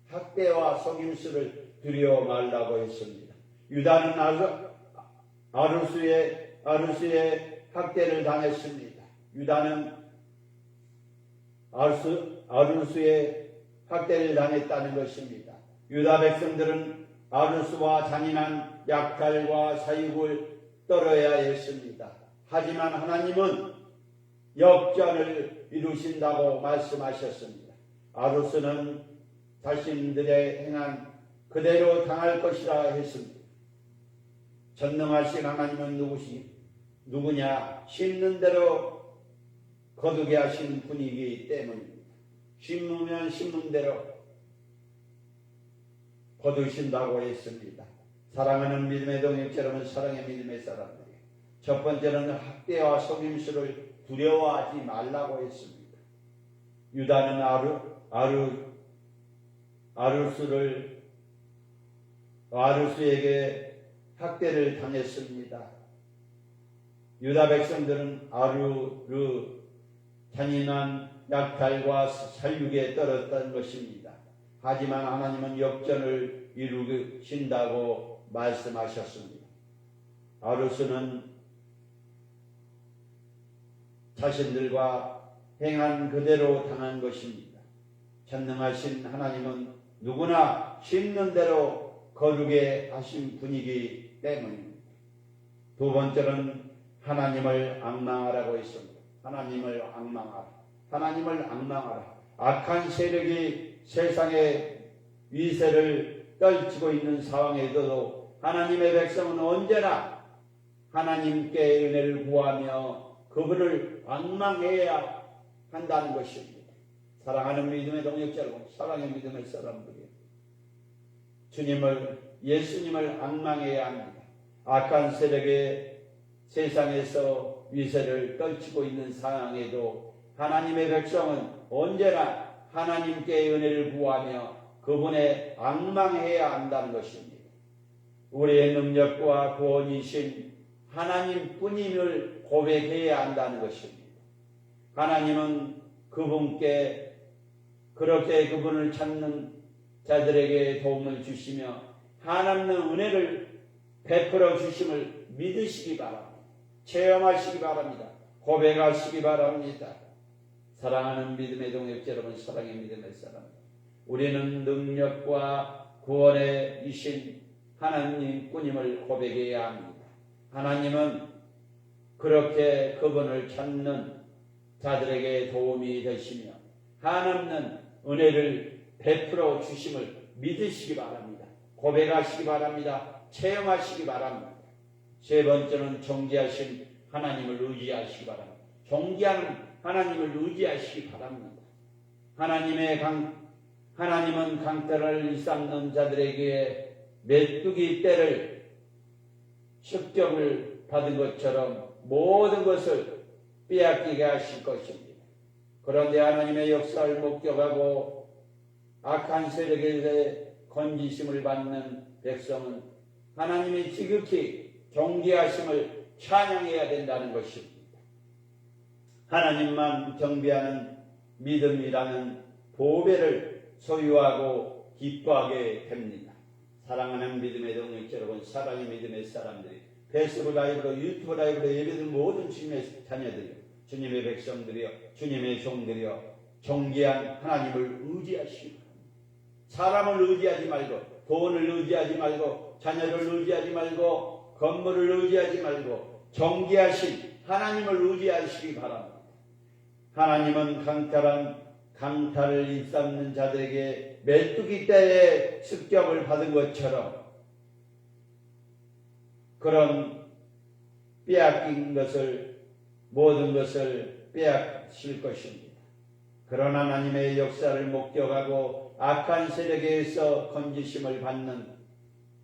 학대와 속임수를 두려워 말라고 했습니다. 유다는 아루스의 학대를 당했습니다. 유다는 아루스의 학대를 당했다는 것입니다. 유다 백성들은 아루스와 잔인한 약탈과 사육을 떨어야 했습니다. 하지만 하나님은 역전을 이루신다고 말씀하셨습니다. 아루스는 자신들의 행한 그대로 당할 것이라 했습니다. 전능하신 하나님은 누구냐? 심는 대로 거두게 하신 분이기 때문입니다. 심으면 심은 대로 거두신다고 했습니다. 사랑하는 믿음의 동역자 여러분, 사랑의 믿음의 사람들이, 첫 번째는 학대와 속임수를 두려워하지 말라고 했습니다. 유다는 아루스에게 학대를 당했습니다. 유다 백성들은 잔인한 약탈과 살육에 떨었던 것입니다. 하지만 하나님은 역전을 이루신다고 말씀하셨습니다. 아루스는 자신들과 행한 그대로 당한 것입니다. 전능하신 하나님은 누구나 심는 대로 거두게 하신 분이기 때문입니다. 두 번째는 하나님을 앙망하라고 했습니다. 하나님을 앙망하라. 악한 세력이 세상의 위세를 떨치고 있는 상황에서도 하나님의 백성은 언제나 하나님께 은혜를 구하며 그분을 앙망해야 한다는 것입니다. 사랑하는 믿음의 동역자 여러분, 사랑의 믿음의 사람들이요, 예수님을 앙망해야 합니다. 악한 세력의 세상에서 위세를 떨치고 있는 상황에도 하나님의 백성은 언제나 하나님께 은혜를 구하며 그분의 앙망해야 한다는 것입니다. 우리의 능력과 구원이신 하나님뿐임을 고백해야 한다는 것입니다. 하나님은 그분께 그렇게 그분을 찾는 자들에게 도움을 주시며 하나님의 은혜를 베풀어 주심을 믿으시기 바랍니다. 체험하시기 바랍니다. 고백하시기 바랍니다. 사랑하는 믿음의 동역자 여러분, 사랑의 믿음의 사람, 우리는 능력과 구원의 이신 하나님뿐임을 고백해야 합니다. 하나님은 그렇게 그분을 찾는 자들에게 도움이 되시며 한없는 은혜를 베풀어 주심을 믿으시기 바랍니다. 고백하시기 바랍니다. 체험하시기 바랍니다. 세 번째는 존귀하신 하나님을 의지하시기 바랍니다. 존귀한 하나님을 의지하시기 바랍니다. 하나님은 강ter을 일삼는 자들에게 메뚜기 떼를 습격을 받은 것처럼 모든 것을 빼앗기게 하실 것입니다. 그런데 하나님의 역사를 목격하고 악한 세력에 건지심을 받는 백성은 하나님의 지극히 경계하심을 찬양해야 된다는 것입니다. 하나님만 경배하는 믿음이라는 보배를 소유하고 기뻐하게 됩니다. 사랑하는 믿음의 동력 여러분, 사랑의 믿음의 사람들이 페이스북 라이브로, 유튜브 라이브로 예배드린 모든 주님의 자녀들이요, 주님의 백성들이요, 주님의 종들이요, 존귀한 하나님을 의지하시기 바랍니다. 사람을 의지하지 말고, 돈을 의지하지 말고, 자녀를 의지하지 말고, 건물을 의지하지 말고 존귀하신 하나님을 의지하시기 바랍니다. 하나님은 강탈을 일삼는 자들에게 메뚜기 떼의 습격을 받은 것처럼 그런 빼앗긴 것을, 모든 것을 빼앗으실 것입니다. 그런 하나님의 역사를 목격하고 악한 세력에 의해서 건지심을 받는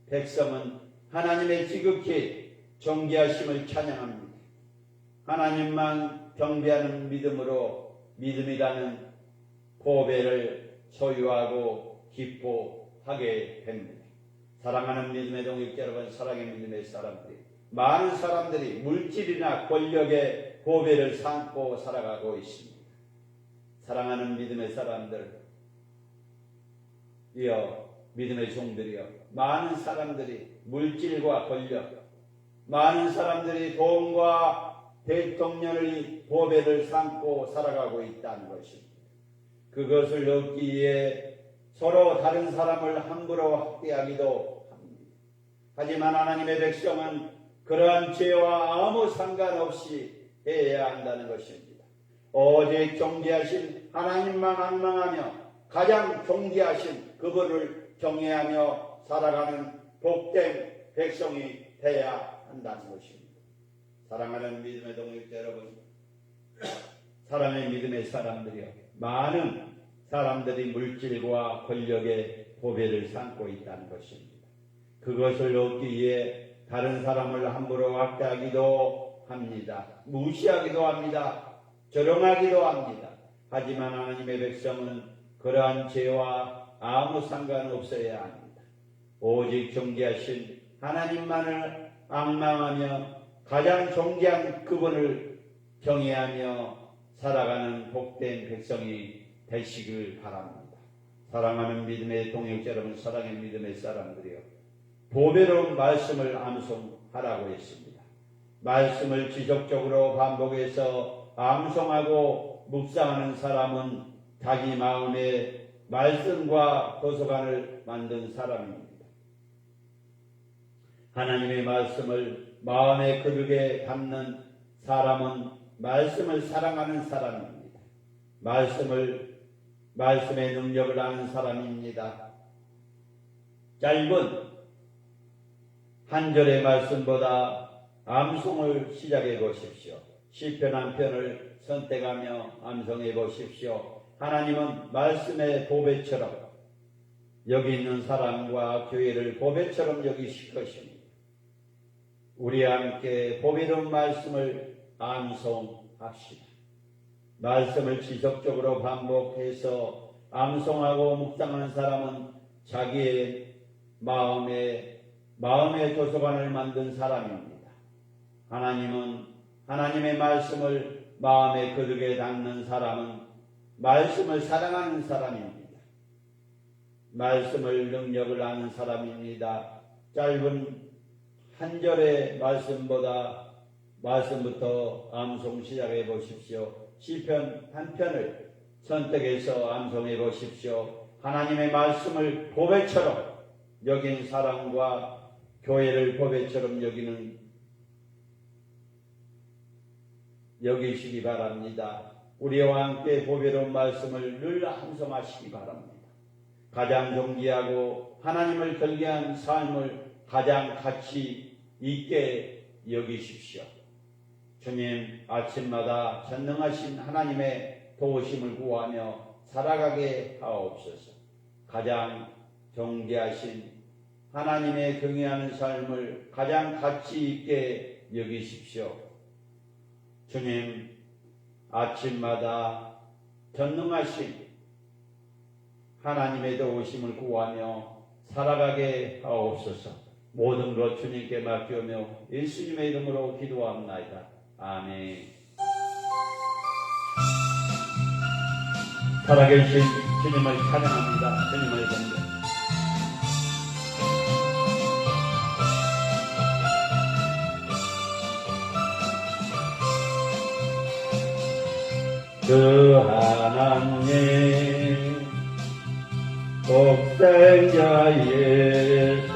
백성은 하나님의 지극히 존귀하심을 찬양합니다. 하나님만 경배하는 믿음으로 믿음이라는 보배를 소유하고 기뻐하게 됩니다. 사랑하는 믿음의 동역 여러분, 사랑의 믿음의 사람들이, 많은 사람들이 물질이나 권력의 보배를 삼고 살아가고 있습니다. 사랑하는 믿음의 사람들, 이어 믿음의 종들이여, 많은 사람들이 물질과 권력, 많은 사람들이 돈과 대통령의 보배를 삼고 살아가고 있다는 것입니다. 그것을 얻기 위해 서로 다른 사람을 함부로 학대하기도 합니다. 하지만 하나님의 백성은 그러한 죄와 아무 상관없이 해야 한다는 것입니다. 오직 존귀하신 하나님만 앙망하며 가장 존귀하신 그분을 경외하며 살아가는 복된 백성이 되어야 한다는 것입니다. 사랑하는 믿음의 동역자 여러분, 사랑의 믿음의 사람들이여, 많은 사람들이 물질과 권력의 보배를 삼고 있다는 것입니다. 그것을 얻기 위해 다른 사람을 함부로 학대하기도 합니다. 무시하기도 합니다. 조롱하기도 합니다. 하지만 하나님의 백성은 그러한 죄와 아무 상관없어야 합니다. 오직 존귀하신 하나님만을 앙망하며 가장 존귀한 그분을 경외하며 살아가는 복된 백성이 되시길 바랍니다. 사랑하는 믿음의 동역자 여러분, 사랑의 믿음의 사람들이여, 보배로운 말씀을 암송하라고 했습니다. 말씀을 지속적으로 반복해서 암송하고 묵상하는 사람은 자기 마음에 말씀과 도서관을 만든 사람입니다. 하나님의 말씀을 마음에 그르게 담는 사람은 말씀을 사랑하는 사람입니다. 말씀의 능력을 아는 사람입니다. 짧은 한 절의 말씀보다 암송을 시작해 보십시오. 시편 한 편을 선택하며 암송해 보십시오. 하나님은 말씀의 보배처럼, 여기 있는 사람과 교회를 보배처럼 여기실 것입니다. 우리와 함께 보배로운 말씀을 암송합시다. 말씀을 지속적으로 반복해서 암송하고 묵상하는 사람은 자기의 마음의 도서관을 만든 사람입니다. 하나님은 하나님의 말씀을 마음에 거두게 담는 사람은 말씀을 사랑하는 사람입니다. 말씀을 능력을 아는 사람입니다. 짧은 한 절의 말씀부터 암송 시작해 보십시오. 시편 한 편을 선택해서 암송해 보십시오. 하나님의 말씀을 보배처럼 여긴 사람과 교회를 보배처럼 여기시기 바랍니다. 우리와 함께 보배로운 말씀을 늘 함송하시기 바랍니다. 가장 존귀하고 하나님을 경외한 삶을 가장 가치 있게 여기십시오. 주님, 아침마다 전능하신 하나님의 도우심을 구하며 살아가게 하옵소서. 가장 존귀하신 하나님의 경외하는 삶을 가장 가치 있게 여기십시오. 주님, 아침마다 전능하신 하나님의 도우심을 구하며 살아가게 하옵소서. 모든 것 주님께 맡기며 예수님의 이름으로 기도합나이다. 아멘. 살아계신 주님을 찬양합니다. 주님을 섬겨. 그 하나님 독생자 예수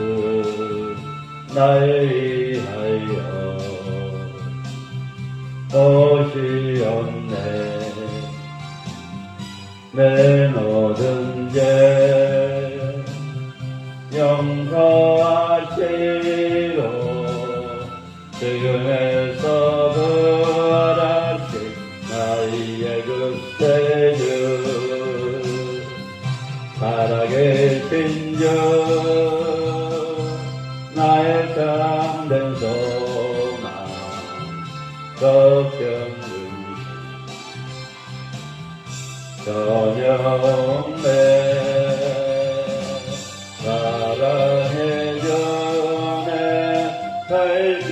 날 위하여 오시었네. 내 모든 죄 용서하시고 지금에서 부활하신 나의 구세주 살아계신 주 나의 참된 소망 걱정 저녁 내 사랑해 주네 갈 길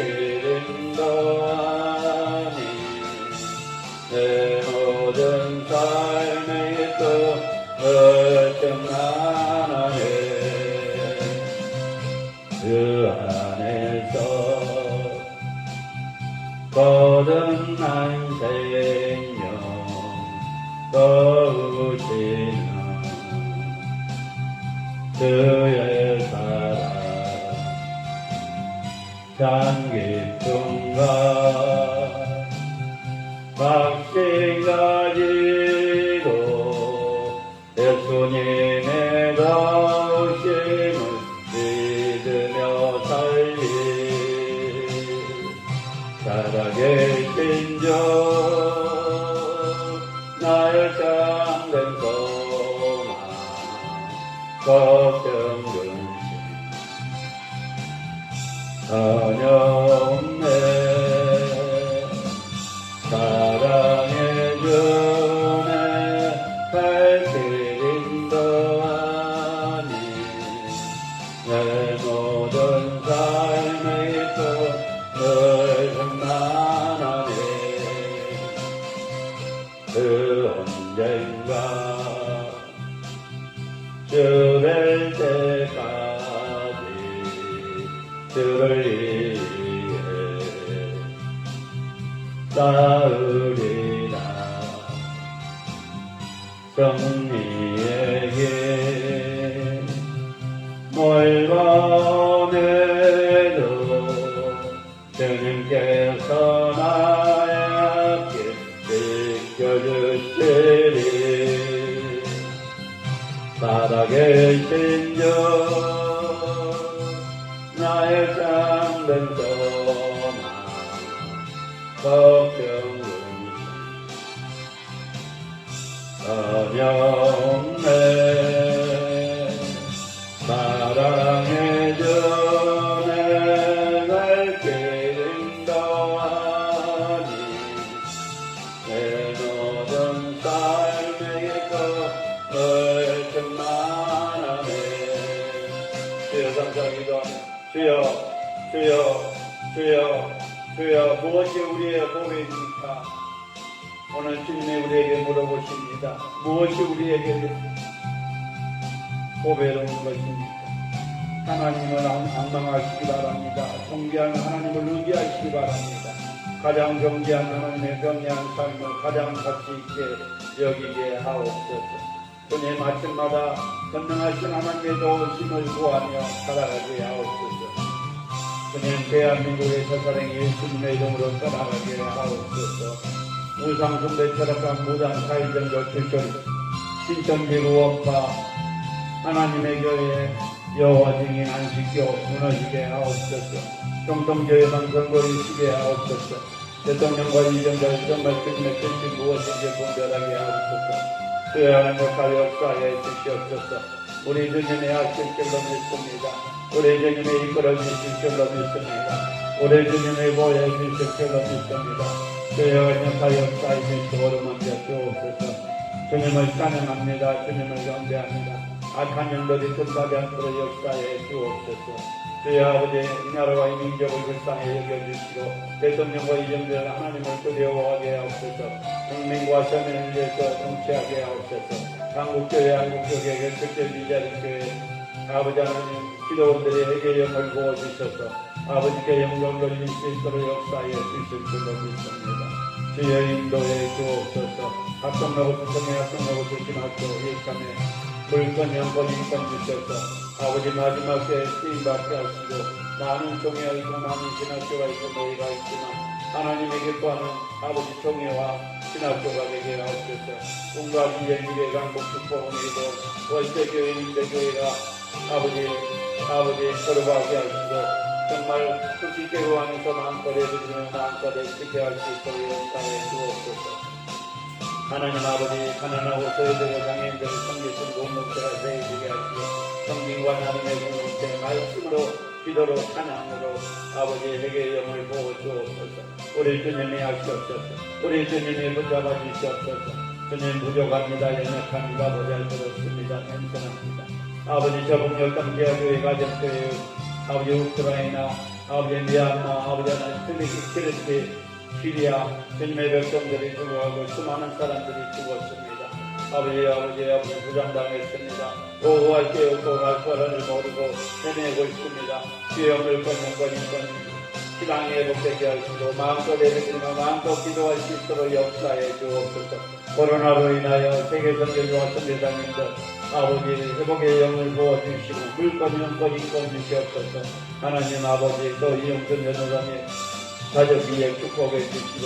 인도하니 내 모든 삶의 끝 어쩌나네. 그 안에서 거듭난 생명 거우시는 그의 사랑 참 깊은가 확신 가지고 예수님의 도우심을 믿으며 살리 살아계신 주 나의 참된 소망 걱정 근심 전혀 없네. 사랑해 주네 갈 길 인도하니 내 모든 삶의 끝을 충만하네. 그 언젠가 주될 때까지 주를 위해 싸우리라. 승리의 길 뭘 보내도 주님께서 나의 앞길 지켜주시리. 살아계신 주 나의 참된 소망 걱정 전혀 없네. 사랑해 주네 갈 길 인도하니 내 모든 삶의 것을 충만하네. 주여 감사기도하네. 주여 주여 주여 주여 무엇이 우리의 고백입니까? 오늘 주님이 우리에게 물어보십니다. 무엇이 우리에게 고배로운 것입니까? 하나님을 앙망하시기 바랍니다. 존귀한 하나님을 의지하시기 바랍니다. 가장 존귀한 하나님의 경외한 삶을 가장 가치 있게 여기게 하옵소서. 주님 아침마다 전능하신 하나님의 도우심을 구하며 살아가게 하옵소서. 주님 대한민국의 저사랑이 예수님의 이름으로 살아가게 하옵소서. 우상숭배 철학과 무당 사회정교 출전 신천지구 원파 하나님의 교회 여호와 증인 안식교 무너지게 하옵소서. 정통교회만 선거리시게 하옵소서. 대통령과 이정자의 정말 주님의 뜻이 무엇인지 분별하게 하옵소서. 주의 하나님의 역사에 주시옵소서. 우리 주님이 하실 줄로 믿습니다. 우리 주님이 이끌어 주실 줄로 믿습니다. 우리 주님이 보여 주실 줄로 믿습니다. 주여 연약하여 쌓이신 오르만져 주옵소서. 주님을 찬양합니다. 주님을 경배합니다. 악한 영들이 끝나지 않도록 역사에 주옵소서. 주여 아버지 이 나라와 이 민족을 불쌍히 여겨주시고 대통령과 이정들 하나님을 두려워하게 하옵소서. 국민과 서민을 위해서 정치하게 하옵소서. 한국교회 한국교회 특별 미자립교회 아버지 하나님 기도원들의 회개의 영을 부어주셔서 아버지께 영광 돌릴 수 있도록 역사에 주실 줄로 믿습니다. 주여 인도해 주옵소서. 학성하고 수성에 학성하고 조심하시고 일감에 물건 영권 인권 주셔서 아버지 마지막 때에 쓰임받게 하시고 많은 종회가 있고 많은 신학교가 있고 노예가 있지만 하나님의 기뻐하는 아버지 종회와 신학교가 되게 하옵소서. 온갖 이재미의 강복 축복원이고 월세교회 임대교회가 아버지 거룩하게 하시고 정말 수직계로 안에서 마음껏 해주시면 마음껏 지게 할 수 있도록 역사해 주옵소서. 하나님 아버지 가난하고 소외되고 장애인들을 섬기신 공동체가 세워지게 하시고 성경과 하나님의 공동체 말씀으로 기도로 찬양으로 아버지의 회개의 영을 보호 주옵소서. 우리 주님이 하시옵소서. 우리 주님이 붙잡아 주시옵소서. 주님 부족합니다. 연약합니다. 보잘것없습니다. 괜찮합니다. 아버지 저복력 강제교회 가정교회 아버지 우크라이나 아버지 미얀마 아버지 하나님 트리키 시리아 주님의 백성들이 죽어가고 수많은 사람들이 죽었습니다. 아버지 부장당했습니다. 오후할 때 없고 갈 거라를 모르고 헤매고 있습니다. 주여 물건인권 희망이 회복되게 하시고 마음껏 예배드리며 마음껏 기도할 수 있도록 역사해 주옵소서. 코로나로 인하여 세계선교조와 선교사님들 아버지 회복의 영을 부어주시고 물건인권 주시옵소서. 하나님 아버지 또 이용준 변호사님 가족 위에 축복해 주시고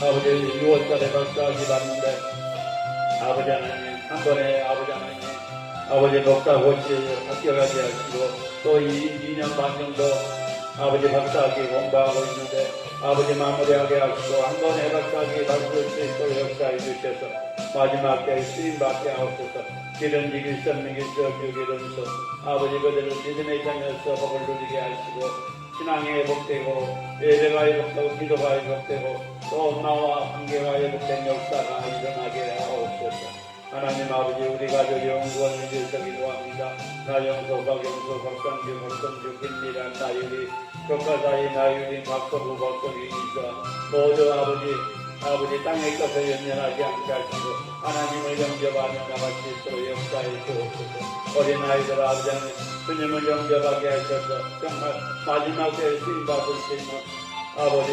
아버지 6월달에 박사학위 받는데 아버지 하나님 한 번에 아버지 목사고시 합격하게 하시고 또 2년 반 정도 아버지 박사학위 공부하고 있는데 아버지 마무리하게 하시고 한 번에 박사학위 받을 수 있도록 역사해 주셔서 마지막 때 쓰임받게 하옵소서. 기른 지길 선명히 주기름서 아버지 그들을 믿음의 자녀로서 복을 누리게 하시고 신앙이 회복되고 예배가 회복되고 기도가 회복되고 또 엄마와 관계가 회복된 역사가 일어나게 하옵소서. 하나님 아버지 우리 가족의 영구원을 위해서 기도합니다. 나영소, 박영소, 박상주, 박성주, 김미란, 나유리, 조카사이, 나유리, 박서구, 박성희, 이사 모두 아버지 땅의 것을 연연하지 않게 하시고 하나님을 영접하며 나갈 수 있도록 역사해 주옵소서. 어린아이들 아버지 하나님 주님을 영접하게 하셔서 정말 마지막 때에 쓰임받을 수 있는 아버지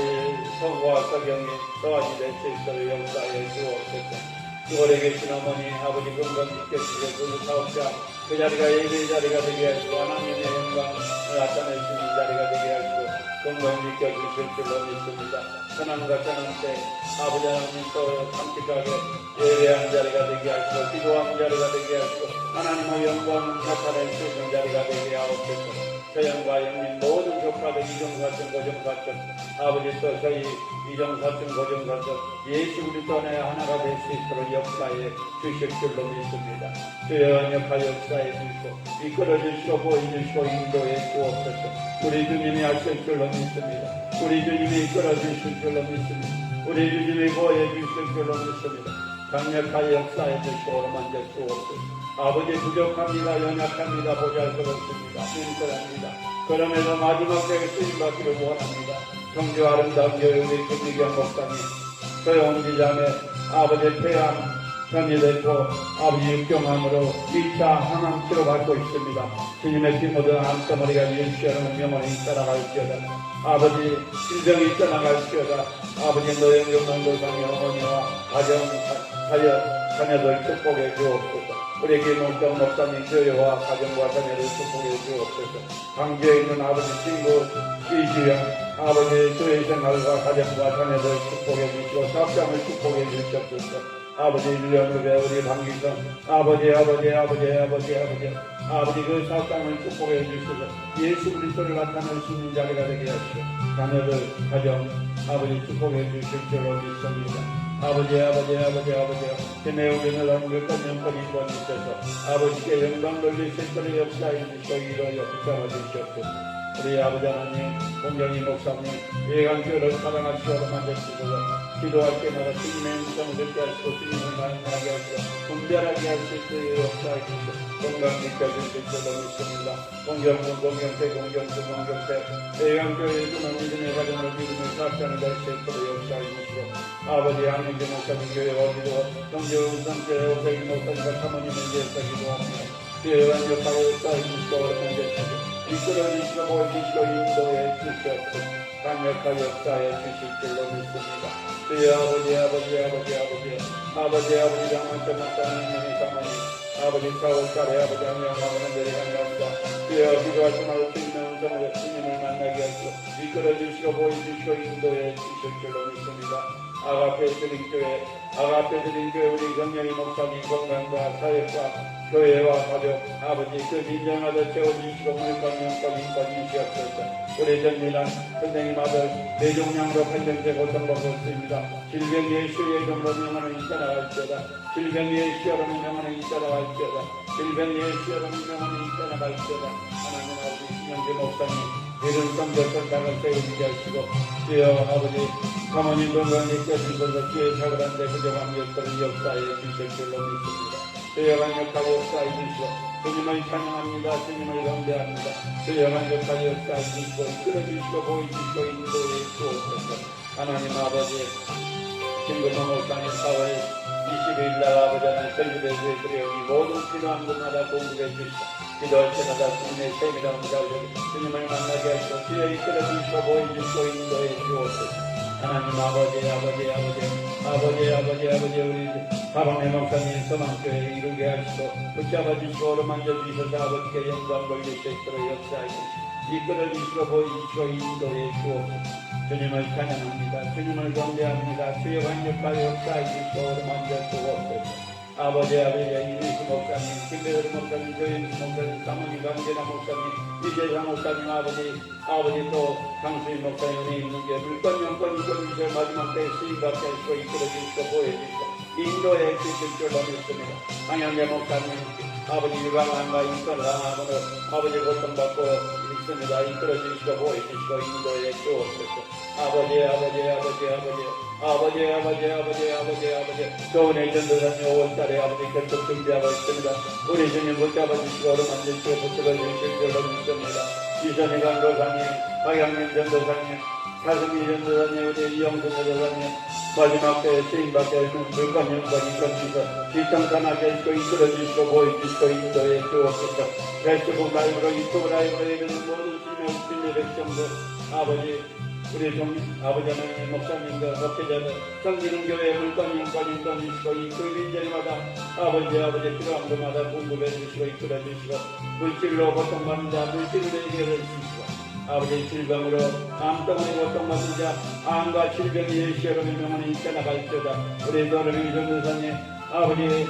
성과 석영이 도와지 될 수 있도록 역사해 주옵소서. 주월에 계신 어머니 아버지 건강 지켜주시고 그 사업자 그 자리가 예배의 자리가 되게 하시고 하나님의 영광을 나타낼 수 있는 자리가 되게 하시고 건강 지켜주실 줄로 믿습니다. 선함과 선함때 아버지 하나님 또 참직하게 예배하는 자리가 되게 하시고 기도하는 자리가 되게 하시고 하나님의 영광을 나타낼 수 있는 자리가 되게 하옵소서. 서영과 영민 모든 조카들 이정사촌 고정사촌 아버지 또 저희 이정사촌 고정사촌 예수 그리스도 안에 하나가 될 수 있도록 역사에 주실 줄로 믿습니다. 주여 언약하여 역사해 주시고 이끌어 주시고 보여주시고 인도해 주옵소서. 우리 주님이 하실 줄로 믿습니다. 우리 주님이 이끌어 주실 줄로 믿습니다. 우리 주님이 보여 주실 줄로 믿습니다. 강력하여 역사해 주시고 오만져 주옵소서. 아버지 부족합니다. 연약합니다. 보잘것없습니다. 인설합니다. 그럼에도 마지막 때에 쓰임받기를 원합니다. 성주 아름다운 교회 우리 김미경 목사님 소영지 자매 아버지 폐암 전이됐고 아버지 육경암으로 2차 항암 치료받고 있습니다. 주님의 피 묻은 암덩어리가 일시하는 명언이 떠나갈지어다. 아버지 심정이 떠나갈지어다. 아버지 노영경농골방의 어머니와 가정 자녀들 축복해 주옵소서. 우리 김홍정 목사님 교회와 가정과 자녀를 축복해 주옵소서. 강주에 있는 아버지 친구 이주영 아버지 교회 생활과 가정과 자녀들 축복해 주시고 사업장을 축복해 주시옵소서. 아버지 일년후배 우리 방기성 아버지 그 사업장을 축복해 주셔서 예수 그리스도를 나타낼 수 있는 자리가 되게 하시고 자녀들 가정 아버지 축복해 주실 줄로 믿습니다. 아버지 주님의 우리를 한글과 영권이 권하셔서 아버지께 영광 돌리실 거를 역사해 주시고 이루어 붙잡아 주시옵소서. 우리 아버지 하나님, 공경이 목사님, 예강교를 사랑하시고 만져주시고 기도할 때마다 주님의 음성을 듣게 하시고 주님을 만나게 하시고 분별하게 하실 수 있도록 역사해 주시고 건강 지켜주실 줄로 믿습니다. 공경대 예강교회의 주는 믿음의 가정을 믿음의 사업장을 다실 수도 역사해 주시고 아버지 한민주 목사님 교회 어디도 정재훈 선교회 오세기 목사님과 사모님을 위해서 기도합니다. 교회와 역사에 역사해 주시고 오랜만에 이끌어주시고 보여주시고 인도해 주시옵소서. 강력한 역사해 주실 줄로 믿습니다. 주여 아버지 장만점 목사님의 사모님 아버지 사울달에 아버지 안녕하고는 내려가면서 주여 기도할 때마다 주님의 음성을 주님을 만나게 하시고 이끌어주시고 보여주시고 인도해 주실 줄로 믿습니다. 아가페 드린 교회 우리 경영이 목사님 건강과 사역과 교회와 가족 아버지 그 민정아들 채워주시고 물건 영권 인권 주시옵소서. 우리 전민한 선생님 아들 뇌종양으로 판정제 고통받고 있습니다. 질병 예수의 이름으로 명하는 있다나갈지어다. 질병 예수여로 명하는 있다나갈지어다. 질병 예수여로 명하는 있다나갈지어다. 하나님 아버지 신영재 목사님 이런 성적을 다가 세우게 하시고 주여 아버지 가만히 건강히 껴주셔서 주의 사그란데 부정한 것들을 역사해 주실 줄로 믿습니다. 주여 강력하게 역사해 주시고 주님을 찬양합니다. 주님을 경배합니다. 주여 강력하게 역사해 주시고 이끌어주시고 보여주시고 인도해 주옵소서. 하나님 아버지 김금호 목사님 4월 20일 날 아버지 하나님 설립해주의 그리우니 모든 필요한 것마다 공급해 주시고 기도할 때마다 주님의 세밀한 자를 주님을 만나게 하시고 주여 이끌어주시고 보여주시고 인도해 주옵소서. 하나님 아버지 우리 사방의 목사님 서망교회 이루게 하시고 붙잡아 주시고 오르만져 주셔서 아버지께 영광 돌릴 수 있도록 역사해 주시고 이끌어 주시고 보여주시고 인도해 주옵소서. 주님을 찬양합니다. 주님을 경배합니다. 주여 강력하게 역사해 주시고 오르만져 주옵소서. 아버지 이리수 목사님, 김배들 목사님, 조영수 목사님, 사모님, 강재나 목사님, 이재상 목사님, 아버지 또 강수인 목사님 은혜 있는 게 물건 영권 이끌어주시고 마지막 때에 수임받게 하시고 이끌어주시고 보여주시고 인도해 주실 줄로 믿습니다. 강양재 목사님 아버지 유방암과 인권을 당함으로 아버지 고통받고 있습니다. 이끌어주시고 보여주시고 인도해 주옵소서. 아버지 좋은 전도사님 5월달에 아버지 결속 준비하고 있습니다. 우리 주님 붙잡아주시고 오르만주시고 붙들어주실 줄로 믿습니다. 이선희 강도사님, 박양민 전도사님, 가슴이 전도사님, 우리 이영준 전도사님 마지막 때에 쓰임받게 하시는 물건 영권 인권 주셔서 일정산하게 해주시고 이끌어주시고 보여주시고 인도해 주옵소서. 페이스북 라이브로 유튜브 라이브로 예배는 모든 주님의 백성들 아버지 우리 아버지 하나님 목사님들 목회자들 성기는 교회 물건 인권 주시고 이 금인절마다 아버지 필요한 것마다 공급해 주시고 이끌어 주시고 물질로 고통받는 자 물질로 해결해 주시고 아버지 질병으로 암덩어리 고통받는 자 암과 질병이 예시로 명하는 있잖아갈지어다. 우리 도르미 전도사님 아버지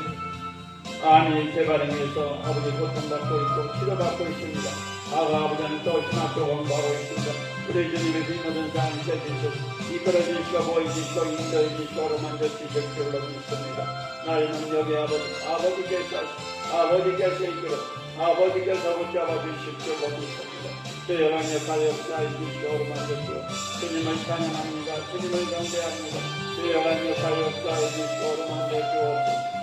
암이 재발에 의해서 아버지 고통받고 있고 치료받고 있습니다. 아버지는 또 신학교 공부하고 있습니다. 우리 주님의 모든 삶을 주시고 이끌어주시고 보여주시고 인도해주시고 오르만져 주실 줄로 믿습니다. 나의 능력의 아버지께서 이끌어 아버지께서 붙잡아 주실 줄로 믿습니다. 주여 강력하게 역사해 주시고 오르만져 주시고 주님을 찬양합니다. 주님을 경배합니다. 주여 강력하게 역사해 주시고 오르만져 주옵소서.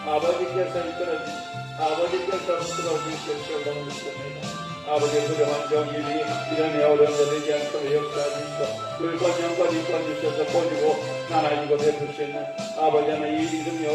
아버지께서 이끌어주시고 아버지께서 붙들어주실 줄로 믿습니다. 아버지 그동안 정일이 이런 어려운 되지 않도록 역사해 주시고 물건 영권 인권 주셔서 보시고 나눠지고 베풀 수 있는 아버지 하나 이 이름이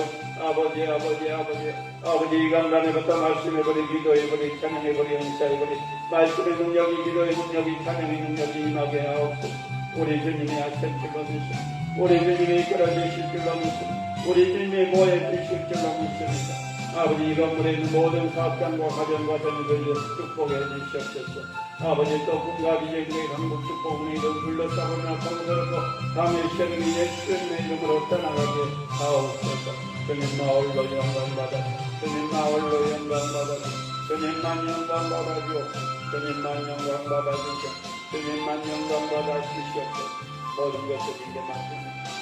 아버지 이 강단에부터 말씀해버리 기도해버리 찬양해버리 행사해버리 말씀의 능력이 기도의 능력이 찬양의 능력이 임하게 하옵소서. 우리 주님의 하천 줄로 믿습니다. 우리 주님의 이끌어주실 줄로 믿습니다. 우리 주님의 보호해 주실 줄로 믿습니다. 아버지 이 건물에 있는 모든 사업장과 가정과 자녀들을 축복해 주시옵소서. 아버지 또 꿈과 비전의 한국 축복은혜를 불러싸고나 강들었고 다음에 시험이 예수님의 이름으로 떠나가게 하옵소서. 주님만 홀로 영광받아 주님만 홀로 영광받아 주님만 영광받아 주님만 영광받아 주시옵소서. 모든 것을 이제 맡깁니다.